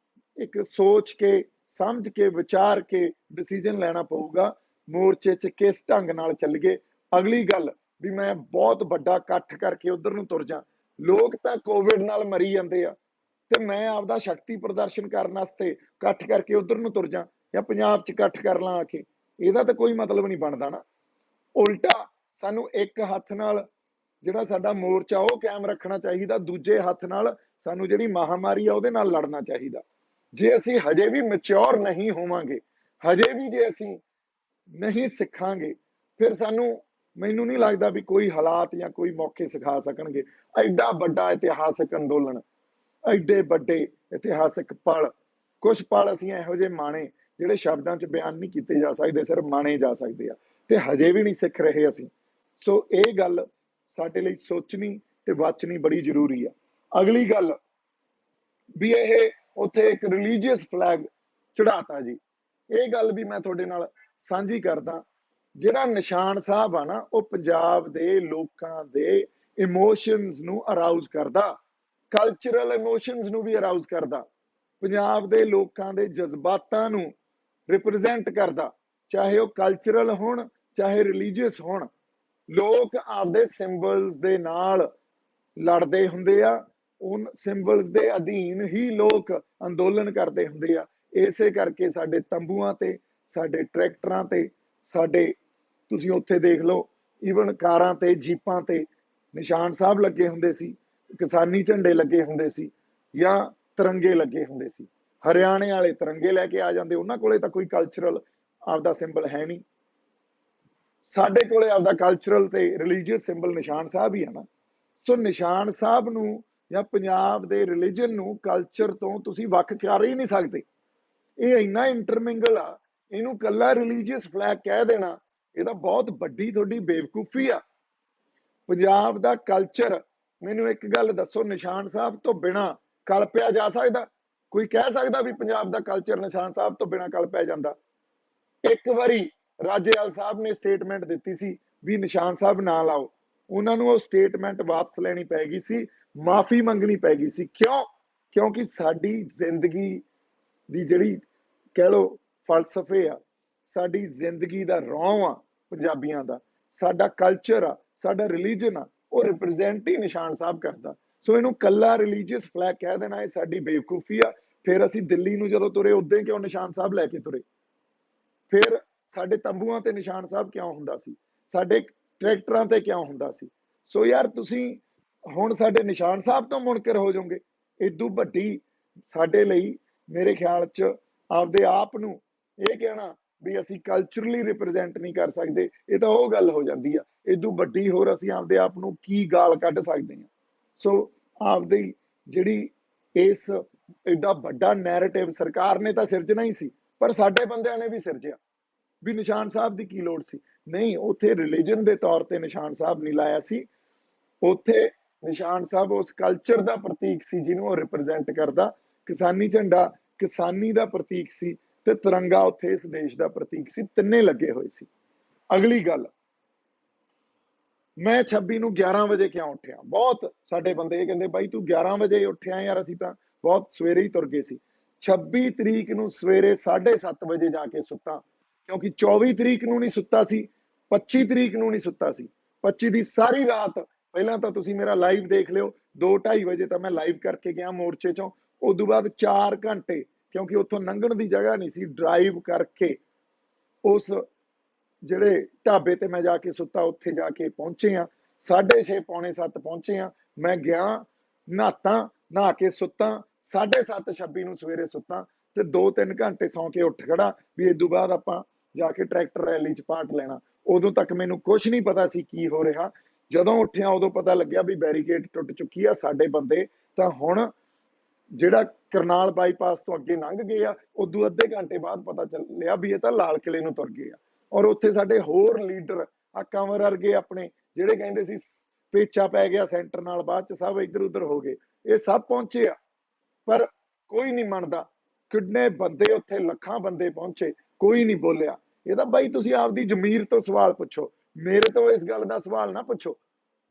ਇੱਕ ਸੋਚ ਕੇ ਸਮਝ ਕੇ ਵਿਚਾਰ ਕੇ ਡਿਸੀਜਨ ਲੈਣਾ ਪਊਗਾ ਮੋਰਚੇ 'ਚ ਕਿਸ ਢੰਗ ਨਾਲ ਚੱਲੀਏ। ਅਗਲੀ ਗੱਲ ਵੀ ਮੈਂ ਬਹੁਤ ਵੱਡਾ ਇਕੱਠ ਕਰਕੇ ਉਧਰ ਨੂੰ ਤੁਰ ਜਾ, ਲੋਕ ਤਾਂ ਕੋਵਿਡ ਨਾਲ ਮਰੀ ਜਾਂਦੇ ਆ ਤੇ ਮੈਂ ਆਪਦਾ ਸ਼ਕਤੀ ਪ੍ਰਦਰਸ਼ਨ ਕਰਨ ਵਾਸਤੇ ਇਕੱਠ ਕਰਕੇ ਉਧਰ ਨੂੰ ਤੁਰ ਜਾ ਜਾਂ ਪੰਜਾਬ 'ਚ ਇਕੱਠ ਕਰ ਲਾਂ ਆ ਕੇ, ਇਹਦਾ ਤਾਂ ਕੋਈ ਮਤਲਬ ਨਹੀਂ ਬਣਦਾ ਨਾ। ਉਲਟਾ ਸਾਨੂੰ ਇੱਕ ਹੱਥ ਨਾਲ ਜਿਹੜਾ ਸਾਡਾ ਮੋਰਚਾ ਉਹ ਕਾਇਮ ਰੱਖਣਾ ਚਾਹੀਦਾ, ਦੂਜੇ ਹੱਥ ਨਾਲ ਸਾਨੂੰ ਜਿਹੜੀ ਮਹਾਮਾਰੀ ਆ ਉਹਦੇ ਨਾਲ ਲੜਨਾ ਚਾਹੀਦਾ। ਜੇ ਅਸੀਂ ਹਜੇ ਵੀ ਮੈਚੁਰ ਨਹੀਂ ਹੋਵਾਂਗੇ, ਹਜੇ ਵੀ ਜੇ ਅਸੀਂ ਨਹੀਂ ਸਿੱਖਾਂਗੇ, ਫਿਰ ਮੈਨੂੰ ਨਹੀਂ ਲੱਗਦਾ ਵੀ ਕੋਈ ਹਾਲਾਤ ਜਾਂ ਕੋਈ ਮੌਕੇ ਸਿਖਾ ਸਕਣਗੇ। ਐਡਾ ਵੱਡਾ ਇਤਿਹਾਸਕ ਅੰਦੋਲਨ, ਐਡੇ ਵੱਡੇ ਇਤਿਹਾਸਕ ਪਲ, ਕੁਝ ਪਲ ਅਸੀਂ ਇਹੋ ਜਿਹੇ ਮਾਣੇ ਜਿਹੜੇ ਸ਼ਬਦਾਂ 'ਚ ਬਿਆਨ ਨਹੀਂ ਕੀਤੇ ਜਾ ਸਕਦੇ, ਸਿਰਫ ਮਾਣੇ ਜਾ ਸਕਦੇ ਆ, ਤੇ ਹਜੇ ਵੀ ਨਹੀਂ ਸਿੱਖ ਰਹੇ ਅਸੀਂ। ਸੋ ਇਹ ਗੱਲ ਸਾਡੇ ਲਈ ਸੋਚਣੀ ਤੇ ਵਾਚਣੀ ਬੜੀ ਜ਼ਰੂਰੀ ਆ। ਅਗਲੀ ਗੱਲ ਵੀ ਇਹ ਉੱਥੇ ਇੱਕ ਰਿਲੀਜੀਅਸ ਫਲੈਗ ਚੜਾਤਾ ਜੀ, ਇਹ ਗੱਲ ਵੀ ਮੈਂ ਤੁਹਾਡੇ ਨਾਲ ਸਾਂਝੀ ਕਰਦਾ। ਜਿਹੜਾ ਨਿਸ਼ਾਨ ਸਾਹਿਬ ਆ ਨਾ, ਉਹ ਪੰਜਾਬ ਦੇ ਲੋਕਾਂ ਦੇ ਇਮੋਸ਼ਨਸ ਨੂੰ ਅਰਾਊਜ਼ ਕਰਦਾ, ਕਲਚਰਲ ਇਮੋਸ਼ਨਸ ਨੂੰ ਵੀ ਅਰਾਊਜ਼ ਕਰਦਾ, ਪੰਜਾਬ ਦੇ ਲੋਕਾਂ ਦੇ ਜਜ਼ਬਾਤਾਂ ਨੂੰ ਰਿਪਰੈਜ਼ੈਂਟ ਕਰਦਾ, ਚਾਹੇ ਉਹ ਕਲਚਰਲ ਹੋਣ ਚਾਹੇ ਰਿਲੀਜੀਅਸ ਹੋਣ। ਲੋਕ ਆਪਦੇ ਸਿੰਬਲਸ ਦੇ ਨਾਲ ਲੜਦੇ ਹੁੰਦੇ ਆ, ਉਹ ਸਿੰਬਲਸ ਦੇ ਅਧੀਨ ਹੀ ਲੋਕ ਅੰਦੋਲਨ ਕਰਦੇ ਹੁੰਦੇ ਆ। ਇਸੇ ਕਰਕੇ ਸਾਡੇ ਤੰਬੂਆਂ ਤੇ, ਸਾਡੇ ਟਰੈਕਟਰਾਂ ਤੇ, ਸਾਡੇ ਤੁਸੀਂ ਉੱਥੇ ਦੇਖ ਲਓ ਈਵਨ ਕਾਰਾਂ ਤੇ, ਜੀਪਾਂ ਤੇ ਨਿਸ਼ਾਨ ਸਾਹਿਬ ਲੱਗੇ ਹੁੰਦੇ ਸੀ, ਕਿਸਾਨੀ ਝੰਡੇ ਲੱਗੇ ਹੁੰਦੇ ਸੀ, ਜਾਂ ਤਿਰੰਗੇ ਲੱਗੇ ਹੁੰਦੇ ਸੀ। ਹਰਿਆਣੇ ਵਾਲੇ ਤਿਰੰਗੇ ਲੈ ਕੇ ਆ ਜਾਂਦੇ, ਉਹਨਾਂ ਕੋਲੇ ਤਾਂ ਕੋਈ ਕਲਚਰਲ ਆਪਦਾ ਸਿੰਬਲ ਹੈ ਨਹੀਂ। ਸਾਡੇ ਕੋਲੇ ਆਪਦਾ ਕਲਚਰਲ ਤੇ ਰਿਲੀਜੀਅਸ ਸਿੰਬਲ ਨਿਸ਼ਾਨ ਸਾਹਿਬ ਹੀ ਆ ਨਾ। ਸੋ ਨਿਸ਼ਾਨ ਸਾਹਿਬ ਨੂੰ ਜਾਂ ਪੰਜਾਬ ਦੇ ਰਿਲੀਜਨ ਨੂੰ ਕਲਚਰ ਤੋਂ ਤੁਸੀਂ ਵੱਖ ਕਰ ਹੀ ਨਹੀਂ ਸਕਦੇ। ਇਹ ਇੰਨਾ ਇੰਟਰਮਿੰਗਲ ਆ, ਇਹਨੂੰ ਕੱਲਾ ਰਿਲੀਜੀਅਸ ਫਲੈਗ ਕਹਿ ਦੇਣਾ ਇਹਦਾ ਬਹੁਤ ਵੱਡੀ ਤੁਹਾਡੀ ਬੇਵਕੂਫੀ ਆ। ਪੰਜਾਬ ਦਾ ਕਲਚਰ, ਮੈਨੂੰ ਇੱਕ ਗੱਲ ਦੱਸੋ, ਨਿਸ਼ਾਨ ਸਾਹਿਬ ਤੋਂ ਬਿਨਾ ਕਲਪਿਆ ਜਾ ਸਕਦਾ? ਕੋਈ ਕਹਿ ਸਕਦਾ ਵੀ ਪੰਜਾਬ ਦਾ ਕਲਚਰ ਨਿਸ਼ਾਨ ਸਾਹਿਬ ਤੋਂ ਬਿਨਾ ਕਲਪਿਆ ਜਾਂਦਾ? ਇੱਕ ਵਾਰੀ ਰਾਜੇਵਾਲ ਸਾਹਿਬ ਨੇ ਸਟੇਟਮੈਂਟ ਦਿੱਤੀ ਸੀ ਵੀ ਨਿਸ਼ਾਨ ਸਾਹਿਬ ਨਾ ਲਾਓ, ਉਹਨਾਂ ਨੂੰ ਉਹ ਸਟੇਟਮੈਂਟ ਵਾਪਸ ਲੈਣੀ ਪੈ ਗਈ ਸੀ, ਮਾਫੀ ਮੰਗਣੀ ਪੈ ਗਈ ਸੀ। ਕਿਉਂ? ਕਿਉਂਕਿ ਸਾਡੀ ਜ਼ਿੰਦਗੀ ਦੀ ਜਿਹੜੀ ਕਹਿ ਲਓ ਫਲਸਫੇ ਆ, ਸਾਡੀ ਜ਼ਿੰਦਗੀ ਦਾ ਰੌਂ ਆ ਪੰਜਾਬੀਆਂ ਦਾ, ਸਾਡਾ ਕਲਚਰ ਆ, ਸਾਡਾ ਰਿਲੀਜਨ ਆ, ਉਹ ਰਿਪਰੈਜ਼ੈਂਟ ਹੀ ਨਿਸ਼ਾਨ ਸਾਹਿਬ ਕਰਦਾ। ਸੋ ਇਹਨੂੰ ਕੱਲਾ ਰਿਲੀਜੀਅਸ ਫਲੈਗ ਕਹਿ ਦੇਣਾ ਇਹ ਸਾਡੀ ਬੇਵਕੂਫੀ ਆ। ਫਿਰ ਅਸੀਂ ਦਿੱਲੀ ਨੂੰ ਜਦੋਂ ਤੁਰੇ ਉਦੋਂ ਕਿਉਂ ਨਿਸ਼ਾਨ ਸਾਹਿਬ ਲੈ ਕੇ ਤੁਰੇ? ਫਿਰ ਸਾਡੇ ਤੰਬੂਆਂ ਤੇ ਨਿਸ਼ਾਨ ਸਾਹਿਬ ਕਿਉਂ ਹੁੰਦਾ ਸੀ? ਸਾਡੇ ਟਰੈਕਟਰਾਂ ਤੇ ਕਿਉਂ ਹੁੰਦਾ ਸੀ? ਸੋ ਯਾਰ ਤੁਸੀਂ ਹੁਣ ਸਾਡੇ ਨਿਸ਼ਾਨ ਸਾਹਿਬ ਤੋਂ ਮੁਨਕਰ ਹੋ ਜਾਓਗੇ? ਇਦੋਂ ਵੱਡੀ ਸਾਡੇ ਲਈ ਮੇਰੇ ਖਿਆਲ 'ਚ ਆਪਦੇ ਆਪ ਨੂੰ ਇਹ ਕਹਿਣਾ ਵੀ ਅਸੀਂ ਕਲਚਰਲੀ ਰਿਪਰੈਜ਼ੈਂਟ ਨਹੀਂ ਕਰ ਸਕਦੇ, ਇਹ ਤਾਂ ਉਹ ਗੱਲ ਹੋ ਜਾਂਦੀ ਆ। ਇਦੋਂ ਵੱਡੀ ਹੋਰ ਅਸੀਂ ਆਪਦੇ ਆਪ ਨੂੰ ਕੀ ਗਾਲ ਕੱਢ ਸਕਦੇ ਹਾਂ? ਸੋ ਆਪਦੀ ਜਿਹੜੀ ਇਸ ਐਡਾ ਵੱਡਾ ਨੈਰੇਟਿਵ ਸਰਕਾਰ ਨੇ ਤਾਂ ਸਿਰਜਣਾ ਹੀ ਸੀ, ਪਰ ਸਾਡੇ ਬੰਦਿਆਂ ਨੇ ਵੀ ਸਿਰਜਿਆ ਵੀ ਨਿਸ਼ਾਨ ਸਾਹਿਬ ਦੀ ਕੀ ਲੋੜ ਸੀ। ਨਹੀਂ, ਉੱਥੇ ਰਿਲੀਜਨ ਦੇ ਤੌਰ ਤੇ ਨਿਸ਼ਾਨ ਸਾਹਿਬ ਨਹੀਂ ਲਾਇਆ ਸੀ। ਉੱਥੇ ਨਿਸ਼ਾਨ ਸਾਹਿਬ ਉਸ ਕਲਚਰ ਦਾ ਪ੍ਰਤੀਕ ਸੀ ਜਿਹਨੂੰ ਉਹ ਰਿਪਰੈਜ਼ੈਂਟ ਕਰਦਾ। ਕਿਸਾਨੀ ਝੰਡਾ ਕਿਸਾਨੀ ਦਾ ਪ੍ਰਤੀਕ ਸੀ ਤੇ ਤਿਰੰਗਾ ਉੱਥੇ ਇਸ ਦੇਸ਼ ਦਾ ਪ੍ਰਤੀਕ ਸੀ, ਤਿੰਨੇ ਲੱਗੇ ਹੋਏ ਸੀ। ਅਗਲੀ ਗੱਲ, ਮੈਂ 26 ਨੂੰ 11 ਵਜੇ ਕਿਉਂ ਉੱਠਿਆ? ਬਹੁਤ ਸਾਡੇ ਬੰਦੇ ਇਹ ਕਹਿੰਦੇ ਬਾਈ ਤੂੰ 11 ਵਜੇ ਉੱਠਿਆ ਯਾਰ, ਅਸੀਂ ਤਾਂ ਬਹੁਤ ਸਵੇਰੇ ਹੀ ਤੁਰ ਗਏ ਸੀ। 26 ਤਰੀਕ ਨੂੰ ਸਵੇਰੇ 7:30 ਵਜੇ ਜਾ ਕੇ ਸੁੱਤਾ, ਕਿਉਂਕਿ 24 ਤਰੀਕ ਨੂੰ ਨਹੀਂ ਸੁੱਤਾ ਸੀ, 25 ਤਰੀਕ ਨੂੰ ਨਹੀਂ ਸੁੱਤਾ ਸੀ। 25 ਦੀ ਸਾਰੀ ਰਾਤ, ਪਹਿਲਾਂ ਤਾਂ ਤੁਸੀਂ ਮੇਰਾ ਲਾਈਵ ਦੇਖ ਲਿਓ, 2:30 ਵਜੇ ਤਾਂ ਮੈਂ ਲਾਈਵ ਕਰਕੇ ਗਿਆ ਮੋਰਚੇ ਚੋਂ। ਉਦੋਂ ਬਾਅਦ 4 ਘੰਟੇ, ਕਿਉਂਕਿ ਉੱਥੋਂ ਲੰਘਣ ਦੀ ਜਗ੍ਹਾ ਨਹੀਂ ਸੀ, ਡਰਾਈਵ ਕਰਕੇ ਉਸ ਜਿਹੜੇ ਢਾਬੇ ਤੇ ਮੈਂ ਜਾ ਕੇ ਸੁੱਤਾ ਉੱਥੇ ਜਾ ਕੇ ਪਹੁੰਚੇ ਆ। 6:30 ਪੌਣੇ 7 ਪਹੁੰਚੇ ਆ। ਮੈਂ ਗਿਆ, ਨਹਾਤਾ, ਨਹਾ ਕੇ ਸੁੱਤਾ, 7:30 26 ਨੂੰ ਸਵੇਰੇ ਸੁੱਤਾ ਤੇ 2-3 ਘੰਟੇ ਸੌਂ ਕੇ ਉੱਠ ਖੜਾ ਵੀ ਇਸ ਤੋਂ ਬਾਅਦ ਆਪਾਂ ਜਾ ਕੇ ਟਰੈਕਟਰ ਰੈਲੀ 'ਚ ਪਾਰਟ ਲੈਣਾ। ਉਦੋਂ ਤੱਕ ਮੈਨੂੰ ਕੁਝ ਨਹੀਂ ਪਤਾ ਸੀ ਕੀ ਹੋ ਰਿਹਾ। ਜਦੋਂ ਉੱਠਿਆ ਉਦੋਂ ਪਤਾ ਲੱਗਿਆ ਵੀ ਬੈਰੀਕੇਡ ਟੁੱਟ ਚੁੱਕੀ ਆ। ਸਾਡੇ ਬੰਦੇ ਤਾਂ ਹੁਣ ਜਿਹੜਾ ਕਰਨਾਲ ਬਾਈਪਾਸ ਤੋਂ ਅੱਗੇ ਲੰਘ ਗਏ ਆ, ਉਦੋਂ ਅੱਧੇ ਘੰਟੇ ਬਾਅਦ ਪਤਾ ਚੱਲਿਆ ਵੀ ਇਹ ਤਾਂ ਲਾਲ ਕਿਲੇ ਨੂੰ ਤੁਰ ਗਏ ਆ। ਔਰ ਉੱਥੇ ਸਾਡੇ ਹੋਰ ਲੀਡਰ ਆ ਕੰਵਰ ਵਰਗੇ ਆਪਣੇ, ਜਿਹੜੇ ਕਹਿੰਦੇ ਸੀ ਪੇਚਾ ਪੈ ਗਿਆ ਸੈਂਟਰ ਨਾਲ, ਬਾਅਦ ਚ ਸਭ ਇੱਧਰ ਉੱਧਰ ਹੋ ਗਏ, ਇਹ ਸਭ ਪਹੁੰਚੇ ਆ। ਪਰ ਕੋਈ ਨਹੀਂ ਮੰਨਦਾ। ਕਿੰਨੇ ਬੰਦੇ ਉੱਥੇ, ਲੱਖਾਂ ਬੰਦੇ ਪਹੁੰਚੇ, ਕੋਈ ਨਹੀਂ ਬੋਲਿਆ। ਇਹ ਤਾਂ ਬਾਈ ਤੁਸੀਂ ਆਪਦੀ ਜ਼ਮੀਰ ਤੋਂ ਸਵਾਲ ਪੁੱਛੋ, ਮੇਰੇ ਤੋਂ ਇਸ ਗੱਲ ਦਾ ਸਵਾਲ ਨਾ ਪੁੱਛੋ।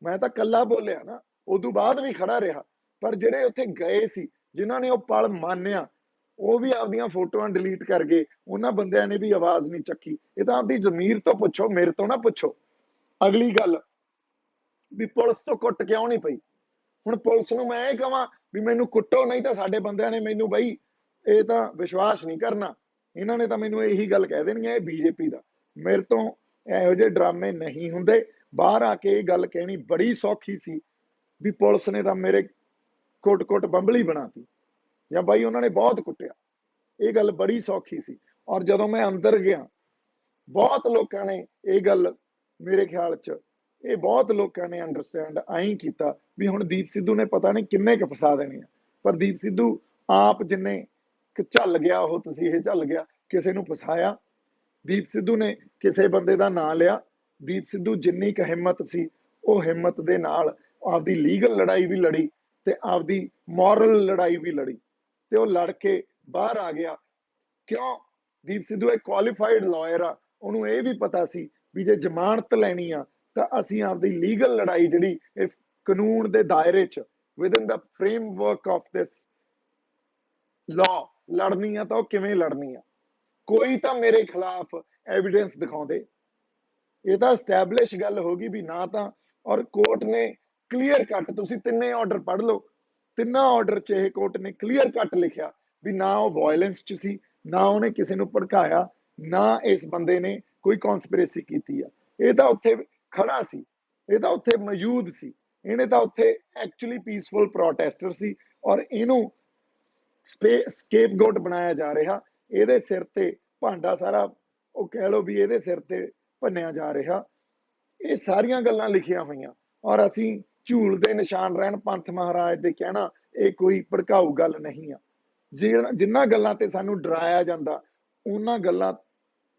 ਮੈਂ ਤਾਂ ਕੱਲਾ ਬੋਲਿਆ ਨਾ, ਉਦੋਂ ਬਾਅਦ ਵੀ ਖੜਾ ਰਿਹਾ। ਪਰ ਜਿਹੜੇ ਉੱਥੇ ਗਏ ਸੀ, ਜਿਨ੍ਹਾਂ ਨੇ ਉਹ ਪਲ ਮਾਨਿਆ, ਉਹ ਵੀ ਆਪਦੀਆਂ ਫੋਟੋਆਂ ਡਿਲੀਟ ਕਰ ਗਏ। ਉਹਨਾਂ ਬੰਦਿਆਂ ਨੇ ਵੀ ਆਵਾਜ਼ ਨਹੀਂ ਚੱਕੀ। ਇਹ ਤਾਂ ਆਪਦੀ ਜ਼ਮੀਰ ਤੋਂ ਪੁੱਛੋ, ਮੇਰੇ ਤੋਂ ਨਾ ਪੁੱਛੋ। ਅਗਲੀ ਗੱਲ, ਵੀ ਪੁਲਿਸ ਤੋਂ ਕੁੱਟ ਕਿਉਂ ਨਹੀਂ ਪਈ? ਹੁਣ ਪੁਲਿਸ ਨੂੰ ਮੈਂ ਇਹ ਕਹਾਂ ਵੀ ਮੈਨੂੰ ਕੁੱਟੋ, ਨਹੀਂ ਤਾਂ ਸਾਡੇ ਬੰਦਿਆਂ ਨੇ ਮੈਨੂੰ, ਬਈ ਇਹ ਤਾਂ ਵਿਸ਼ਵਾਸ ਨਹੀਂ ਕਰਨਾ, ਇਹਨਾਂ ਨੇ ਤਾਂ ਮੈਨੂੰ ਇਹੀ ਗੱਲ ਕਹਿ ਦੇਣੀ ਹੈ, ਇਹ ਬੀਜੇਪੀ ਦਾ। ਮੇਰੇ ਤੋਂ ਇਹੋ ਜਿਹੇ ਡਰਾਮੇ ਨਹੀਂ ਹੁੰਦੇ। ਬਾਹਰ ਆ ਕੇ ਇਹ ਗੱਲ ਕਹਿਣੀ ਬੜੀ ਸੌਖੀ ਸੀ ਵੀ ਪੁਲਿਸ ਨੇ ਤਾਂ ਮੇਰੇ ਕੁੱਟ-ਕੁੱਟ ਬੰਬਲੀ ਬਣਾਤੀ, ਜਾਂ ਬਾਈ ਉਹਨਾਂ ਨੇ ਬਹੁਤ ਕੁੱਟਿਆ। ਇਹ ਗੱਲ ਬੜੀ ਸੌਖੀ ਸੀ। ਔਰ ਜਦੋਂ ਮੈਂ ਅੰਦਰ ਗਿਆ, ਬਹੁਤ ਲੋਕਾਂ ਨੇ ਇਹ ਗੱਲ, ਮੇਰੇ ਖਿਆਲ 'ਚ ਇਹ ਬਹੁਤ ਲੋਕਾਂ ਨੇ ਅੰਡਰਸਟੈਂਡ ਆਈ ਕੀਤਾ ਵੀ ਹੁਣ ਦੀਪ ਸਿੱਧੂ ਨੇ ਪਤਾ ਨਹੀਂ ਕਿੰਨੇ ਕੁ ਫਸਾ ਦੇਣੇ ਆ। ਪਰ ਦੀਪ ਸਿੱਧੂ ਆਪ ਜਿੰਨੇ ਕਿ ਝੱਲ ਗਿਆ, ਉਹ ਤੁਸੀਂ ਇਹ ਝੱਲ ਗਿਆ, ਕਿਸੇ ਨੂੰ ਫਸਾਇਆ। ਦੀਪ ਸਿੱਧੂ ਨੇ ਕਿਸੇ ਬੰਦੇ ਦਾ ਨਾਂ ਲਿਆ। ਦੀਪ ਸਿੱਧੂ ਜਿੰਨੀ ਕੁ ਹਿੰਮਤ ਸੀ, ਉਹ ਹਿੰਮਤ ਦੇ ਨਾਲ ਆਪਦੀ ਲੀਗਲ ਲੜਾਈ ਵੀ ਲੜੀ ਤੇ ਆਪਦੀ ਮੋਰਲ ਲੜਾਈ ਵੀ ਲੜੀ, ਤੇ ਉਹ ਲੜ ਕੇ ਬਾਹਰ ਆ ਗਿਆ। ਕਿਉਂ? ਦੀਪ ਸਿੱਧੂ ਇੱਕ ਕੁਆਲੀਫਾਈਡ ਲਾਇਰ ਆ। ਉਹਨੂੰ ਇਹ ਵੀ ਪਤਾ ਸੀ ਵੀ ਜੇ ਜ਼ਮਾਨਤ ਲੈਣੀ ਆ ਤਾਂ ਅਸੀਂ ਆਪਦੀ ਲੀਗਲ ਲੜਾਈ, ਜਿਹੜੀ ਇਹ ਕਾਨੂੰਨ ਦੇ ਦਾਇਰੇ 'ਚ, within the framework of this law ਲੜਨੀ ਆ, ਤਾਂ ਉਹ ਕਿਵੇਂ ਲੜਨੀ ਆ। ਕੋਈ ਤਾਂ ਮੇਰੇ ਖਿਲਾਫ ਐਵੀਡੈਂਸ ਦਿਖਾਉਂਦੇ। ਇਹ ਤਾਂ ਐਸਟੈਬਲਿਸ਼ ਗੱਲ ਹੋ ਗਈ ਵੀ ਨਾ ਤਾਂ, ਔਰ ਕੋਰਟ ਨੇ ਕਲੀਅਰ ਕੱਟ, ਤੁਸੀਂ ਤਿੰਨੇ ਆਰਡਰ ਪੜ੍ਹ ਲਓ, ਤਿੰਨਾਂ ਆਰਡਰ 'ਚ ਇਹ ਕੋਰਟ ਨੇ ਕਲੀਅਰ ਕੱਟ ਲਿਖਿਆ ਵੀ ਨਾ ਉਹ ਵਾਇਲੈਂਸ 'ਚ ਸੀ, ਨਾ ਉਹਨੇ ਕਿਸੇ ਨੂੰ ਭੜਕਾਇਆ, ਨਾ ਇਸ ਬੰਦੇ ਨੇ ਕੋਈ ਕੌਨਸਪੀਰੇਸੀ ਕੀਤੀ ਆ। ਇਹ ਤਾਂ ਉੱਥੇ ਖੜਾ ਸੀ, ਇਹ ਤਾਂ ਉੱਥੇ ਮੌਜੂਦ ਸੀ, ਇਹਨੇ ਤਾਂ ਉੱਥੇ ਐਕਚੁਅਲੀ ਪੀਸਫੁਲ ਪ੍ਰੋਟੈਸਟਰ ਸੀ। ਔਰ ਇਹਨੂੰ ਸਕੇਪਗੋਟ ਬਣਾਇਆ ਜਾ ਰਿਹਾ। ਇਹਦੇ ਸਿਰ ਤੇ ਭਾਂਡਾ ਸਾਰਾ, ਉਹ ਕਹਿ ਲਓ ਵੀ ਇਹਦੇ ਸਿਰ ਤੇ ਭੰਨਿਆ ਜਾ ਰਿਹਾ। ਇਹ ਸਾਰੀਆਂ ਗੱਲਾਂ ਲਿਖੀਆਂ ਹੋਈਆਂ। ਔਰ ਅਸੀਂ ਝੂਲ ਦੇ ਨਿਸ਼ਾਨ ਰਹਿਣ ਪੰਥ ਮਹਾਰਾਜ ਦੇ ਕਹਿਣਾ, ਇਹ ਕੋਈ ਭੜਕਾਊ ਗੱਲ ਨਹੀਂ ਆ। ਜਿਨ੍ਹਾਂ ਗੱਲਾਂ ਤੇ ਸਾਨੂੰ ਡਰਾਇਆ ਜਾਂਦਾ, ਉਹਨਾਂ ਗੱਲਾਂ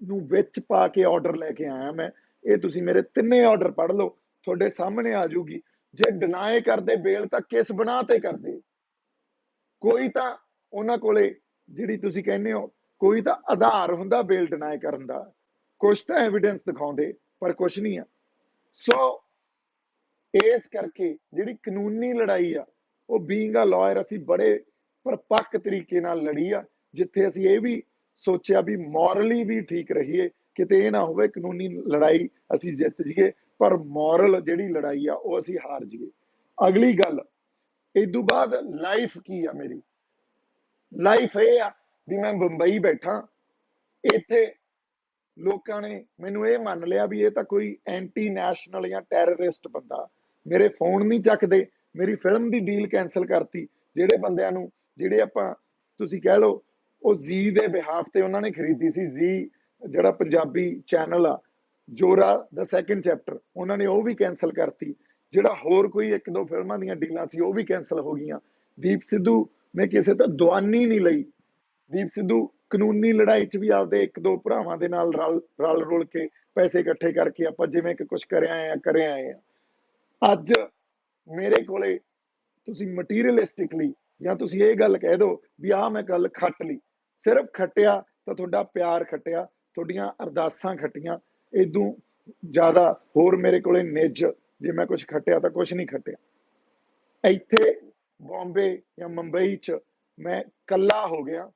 ਨੂੰ ਵਿੱਚ ਪਾ ਕੇ ਆਰਡਰ ਲੈ ਕੇ ਆਇਆ ਮੈਂ। ਇਹ ਤੁਸੀਂ ਮੇਰੇ ਤਿੰਨੇ ਆਰਡਰ ਪੜ੍ਹ ਲਓ, ਤੁਹਾਡੇ ਸਾਹਮਣੇ ਆ ਜਾਊਗੀ। ਜੇ ਡਿਨਾਈ ਕਰਦੇ ਬੇਲ, ਤਾਂ ਕਿਸ ਬਣਾ ਤੇ ਕਰਦੇ? ਕੋਈ ਤਾਂ ਉਹਨਾਂ ਕੋਲੇ, ਜਿਹੜੀ ਤੁਸੀਂ ਕਹਿੰਦੇ ਹੋ, ਕੋਈ ਤਾਂ ਆਧਾਰ ਹੁੰਦਾ ਬੇਲ ਡਿਨਾਈ ਕਰਨ ਦਾ, ਕੁਛ ਤਾਂ ਐਵੀਡੈਂਸ ਦਿਖਾਉਂਦੇ, ਪਰ ਕੁਛ ਨਹੀਂ ਆ। ਸੋ ਇਸ ਕਰਕੇ ਜਿਹੜੀ ਕਾਨੂੰਨੀ ਲੜਾਈ ਆ, ਉਹ ਬੀਇੰਗ ਅ ਲਾਇਰ ਅਸੀਂ ਬੜੇ ਪਰਪੱਕ ਤਰੀਕੇ ਨਾਲ ਲੜੀ ਆ, ਜਿੱਥੇ ਅਸੀਂ ਇਹ ਵੀ ਸੋਚਿਆ ਵੀ ਮੋਰਲੀ ਵੀ ਠੀਕ ਰਹੀਏ, ਕਿਤੇ ਇਹ ਨਾ ਹੋਵੇ ਕਾਨੂੰਨੀ ਲੜਾਈ ਅਸੀਂ ਜਿੱਤ ਜਾਈਏ ਪਰ ਮੋਰਲ ਜਿਹੜੀ ਲੜਾਈ ਆ ਉਹ ਅਸੀਂ ਹਾਰ ਜਾਈਏ। ਅਗਲੀ ਗੱਲ, ਇਦੋਂ ਬਾਅਦ ਲਾਈਫ ਕੀ ਆ ਮੇਰੀ? ਲਾਈਫ ਇਹ ਆ ਵੀ ਮੈਂ ਬੰਬਈ ਬੈਠਾ, ਇੱਥੇ ਲੋਕਾਂ ਨੇ ਮੈਨੂੰ ਇਹ ਮੰਨ ਲਿਆ ਵੀ ਇਹ ਤਾਂ ਕੋਈ ਐਂਟੀ ਨੈਸ਼ਨਲ ਜਾਂ ਟੈਰਰਿਸਟ ਬੰਦਾ। ਮੇਰੇ ਫੋਨ ਨਹੀਂ ਚੱਕਦੇ, ਮੇਰੀ ਫਿਲਮ ਦੀ ਡੀਲ ਕੈਂਸਲ ਕਰਤੀ। ਜਿਹੜੇ ਬੰਦਿਆਂ ਨੂੰ, ਜਿਹੜੇ ਆਪਾਂ ਤੁਸੀਂ ਕਹਿ ਲਓ ਉਹ ਜ਼ੀ ਦੇ ਬਿਹਾਫ ਤੇ ਉਹਨਾਂ ਨੇ ਖਰੀਦੀ ਸੀ, ਜ਼ੀ ਜਿਹੜਾ ਪੰਜਾਬੀ ਚੈਨਲ ਆ, ਜੋਰਾ ਦਾ ਸੈਕੰਡ ਚੈਪਟਰ, ਉਹਨਾਂ ਨੇ ਉਹ ਵੀ ਕੈਂਸਲ ਕਰਤੀ। ਜਿਹੜਾ ਹੋਰ ਕੋਈ 1-2 ਫਿਲਮਾਂ ਦੀਆਂ ਡੀਲਾਂ ਸੀ, ਉਹ ਵੀ ਕੈਂਸਲ ਹੋ ਗਈਆਂ। ਦੀਪ ਸਿੱਧੂ ਨੇ ਕਿਸੇ ਤੋਂ ਦੁਆਨੀ ਨਹੀਂ ਲਈ। ਦੀਪ ਸਿੱਧੂ ਕਾਨੂੰਨੀ ਲੜਾਈ 'ਚ ਵੀ ਆਪਦੇ ਇੱਕ ਦੋ ਭਰਾਵਾਂ ਦੇ ਨਾਲ ਰਲ ਰੁਲ ਕੇ ਪੈਸੇ ਇਕੱਠੇ ਕਰਕੇ ਆਪਾਂ ਜਿਵੇਂ ਕਿ ਕੁਝ ਕਰਿਆ ਆਏ ਆ। ਅੱਜ ਮੇਰੇ ਕੋਲੇ ਤੁਸੀਂ ਮਟੀਰੀਅਲਿਸਟਿਕਲੀ ਜਾਂ ਤੁਸੀਂ ਇਹ ਗੱਲ ਕਹਿ ਦਿਓ ਵੀ ਆਹ ਮੈਂ ਗੱਲ ਖੱਟ ਲਈ, ਸਿਰਫ ਖੱਟਿਆ ਤਾਂ ਤੁਹਾਡਾ ਪਿਆਰ ਖੱਟਿਆ, ਤੁਹਾਡੀਆਂ ਅਰਦਾਸਾਂ ਖੱਟੀਆਂ, ਇਦੋਂ ਜ਼ਿਆਦਾ ਹੋਰ ਮੇਰੇ ਕੋਲੇ ਨਿੱਜ ਜੇ ਮੈਂ ਕੁਝ ਖੱਟਿਆ ਤਾਂ ਕੁਝ ਨਹੀਂ ਖੱਟਿਆ। ਇੱਥੇ ਬੰਬੇ ਜਾਂ ਮੁੰਬਈ 'ਚ ਮੈਂ ਕੱਲਾ ਹੋ ਗਿਆ,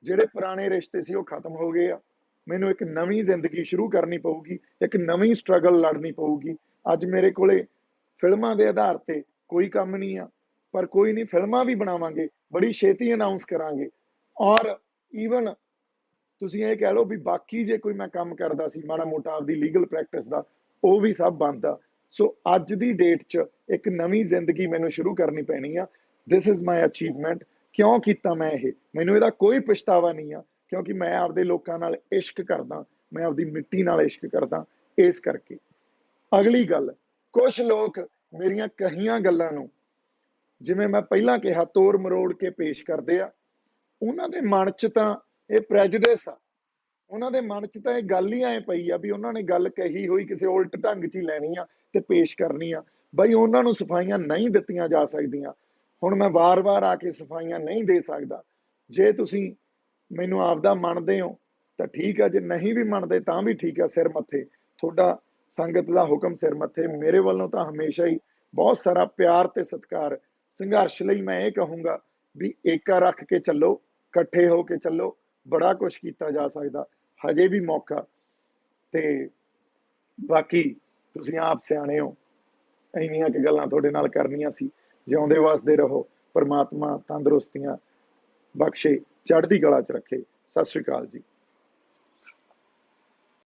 ਜਿਹੜੇ ਪੁਰਾਣੇ ਰਿਸ਼ਤੇ ਸੀ ਉਹ ਖਤਮ ਹੋ ਗਏ ਆ। ਮੈਨੂੰ ਇੱਕ ਨਵੀਂ ਜ਼ਿੰਦਗੀ ਸ਼ੁਰੂ ਕਰਨੀ ਪਊਗੀ, ਇੱਕ ਨਵੀਂ ਸਟਰਗਲ ਲੜਨੀ ਪਊਗੀ। ਅੱਜ ਮੇਰੇ ਕੋਲੇ ਫਿਲਮਾਂ ਦੇ ਆਧਾਰ ਤੇ ਕੋਈ ਕੰਮ ਨਹੀਂ ਆ, ਪਰ ਕੋਈ ਨਹੀਂ, ਫਿਲਮਾਂ ਵੀ ਬਣਾਵਾਂਗੇ, ਬੜੀ ਛੇਤੀ ਅਨਾਉਂਸ ਕਰਾਂਗੇ। ਔਰ ਈਵਨ ਤੁਸੀਂ ਇਹ ਕਹਿ ਲਓ ਵੀ ਬਾਕੀ ਜੇ ਕੋਈ ਮੈਂ ਕੰਮ ਕਰਦਾ ਸੀ ਮਾੜਾ ਮੋਟਾ ਆਪਦੀ ਲੀਗਲ ਪ੍ਰੈਕਟਿਸ ਦਾ, ਉਹ ਵੀ ਸਭ ਬੰਦ ਆ। ਸੋ ਅੱਜ ਦੀ ਡੇਟ 'ਚ ਇੱਕ ਨਵੀਂ ਜ਼ਿੰਦਗੀ ਮੈਨੂੰ ਸ਼ੁਰੂ ਕਰਨੀ ਪੈਣੀ ਆ। This is my achievement. ਕਿਉਂ ਕੀਤਾ ਮੈਂ ਇਹ? ਮੈਨੂੰ ਇਹਦਾ ਕੋਈ ਪਛਤਾਵਾ ਨਹੀਂ ਆ, ਕਿਉਂਕਿ ਮੈਂ ਆਪਦੇ ਲੋਕਾਂ ਨਾਲ ਇਸ਼ਕ ਕਰਦਾ, ਮੈਂ ਆਪਦੀ ਮਿੱਟੀ ਨਾਲ ਇਸ਼ਕ ਕਰਦਾ। ਇਸ ਕਰਕੇ ਅਗਲੀ ਗੱਲ, ਕੁਝ ਲੋਕ ਮੇਰੀਆਂ ਕਹੀਆਂ ਗੱਲਾਂ ਨੂੰ, ਜਿਵੇਂ ਮੈਂ ਪਹਿਲਾਂ ਕਿਹਾ, ਤੋੜ ਮਰੋੜ ਕੇ ਪੇਸ਼ ਕਰਦੇ ਆ। ਉਹਨਾਂ ਦੇ ਮਨ 'ਚ ਤਾਂ ਇਹ ਪ੍ਰੈਜੁਡਿਸ ਆ, ਉਹਨਾਂ ਦੇ ਮਨ 'ਚ ਤਾਂ ਇਹ ਗੱਲ ਹੀ ਐ ਪਈ ਆ ਵੀ ਉਹਨਾਂ ਨੇ ਗੱਲ ਕਹੀ ਹੋਈ ਕਿਸੇ ਉਲਟ ਢੰਗ 'ਚ ਹੀ ਲੈਣੀ ਆ ਤੇ ਪੇਸ਼ ਕਰਨੀ ਆ। ਬਈ ਉਹਨਾਂ ਨੂੰ ਸਫਾਈਆਂ ਨਹੀਂ ਦਿੱਤੀਆਂ ਜਾ ਸਕਦੀਆਂ। ਹੁਣ ਮੈਂ ਵਾਰ-ਵਾਰ ਆ ਕੇ ਸਫਾਈਆਂ ਨਹੀਂ ਦੇ ਸਕਦਾ। ਜੇ ਤੁਸੀਂ ਮੈਨੂੰ ਆਪਦਾ ਮੰਨਦੇ ਹੋ ਤਾਂ ਠੀਕ ਆ, ਜੇ ਨਹੀਂ ਵੀ ਮੰਨਦੇ ਤਾਂ ਵੀ ਠੀਕ ਆ, ਸਿਰ ਮੱਥੇ ਤੁਹਾਡਾ, ਸੰਗਤ ਦਾ ਹੁਕਮ ਸਿਰ ਮੱਥੇ। ਮੇਰੇ ਵੱਲੋਂ ਤਾਂ ਹਮੇਸ਼ਾ ਹੀ ਬਹੁਤ ਸਾਰਾ ਪਿਆਰ ਤੇ ਸਤਿਕਾਰ। ਸੰਘਰਸ਼ ਲਈ ਮੈਂ ਇਹ ਕਹੂੰਗਾ ਵੀ ਏਕਾ ਰੱਖ ਕੇ ਚੱਲੋ, ਇਕੱਠੇ ਹੋ ਕੇ ਚੱਲੋ, ਬੜਾ ਕੁਝ ਕੀਤਾ ਜਾ ਸਕਦਾ, ਹਜੇ ਵੀ ਮੌਕਾ। ਤੇ ਬਾਕੀ ਤੁਸੀਂ ਆਪ ਸਿਆਣੇ ਹੋ, ਇੰਨੀਆਂ ਕਿ ਗੱਲਾਂ ਤੁਹਾਡੇ ਨਾਲ ਕਰਨੀਆਂ ਸੀ। ਜਿਉਂਦੇ ਵਸਦੇ ਰਹੋ, ਪਰਮਾਤਮਾ ਤੰਦਰੁਸਤੀਆਂ ਬਖਸ਼ੇ, ਚੜ੍ਹਦੀ ਕਲਾ 'ਚ ਰੱਖੇ। ਸਤਿ ਸ੍ਰੀ ਅਕਾਲ ਜੀ।